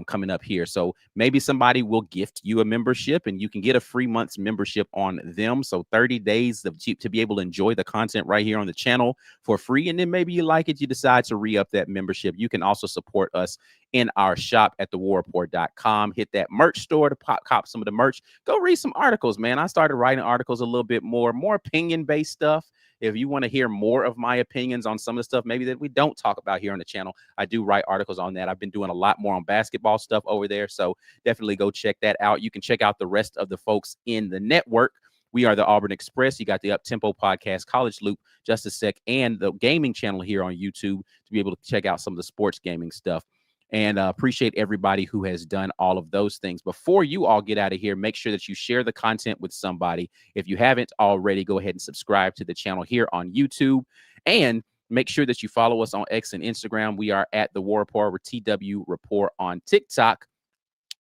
coming up here. So maybe somebody will gift you a membership, and you can get a free month's membership on them. So 30 days to be able to enjoy the content right here on the channel for free. And then maybe you like it, you decide to re-up that membership. You can also support us in our shop at thewarreport.com. Hit that merch store to cop some of the merch. Go read some articles, man. I started writing articles a little bit more opinion-based stuff. If you want to hear more of my opinions on some of the stuff maybe that we don't talk about here on the channel, I do write articles on that. I've been doing a lot more on basketball stuff over there, so definitely go check that out. You can check out the rest of the folks in the network. We are the Auburn Express. You got the Up-Tempo Podcast, College Loop, Just a Sec, and the gaming channel here on YouTube to be able to check out some of the sports gaming stuff. And appreciate everybody who has done all of those things. Before you all get out of here, make sure that you share the content with somebody. If you haven't already, go ahead and subscribe to the channel here on YouTube. And make sure that you follow us on X and Instagram. We are at The War Report, or TW Report on TikTok.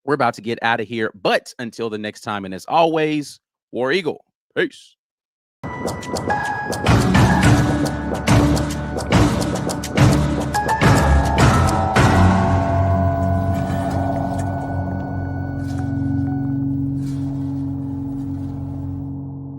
We're about to get out of here. But until the next time, and as always, War Eagle. Peace.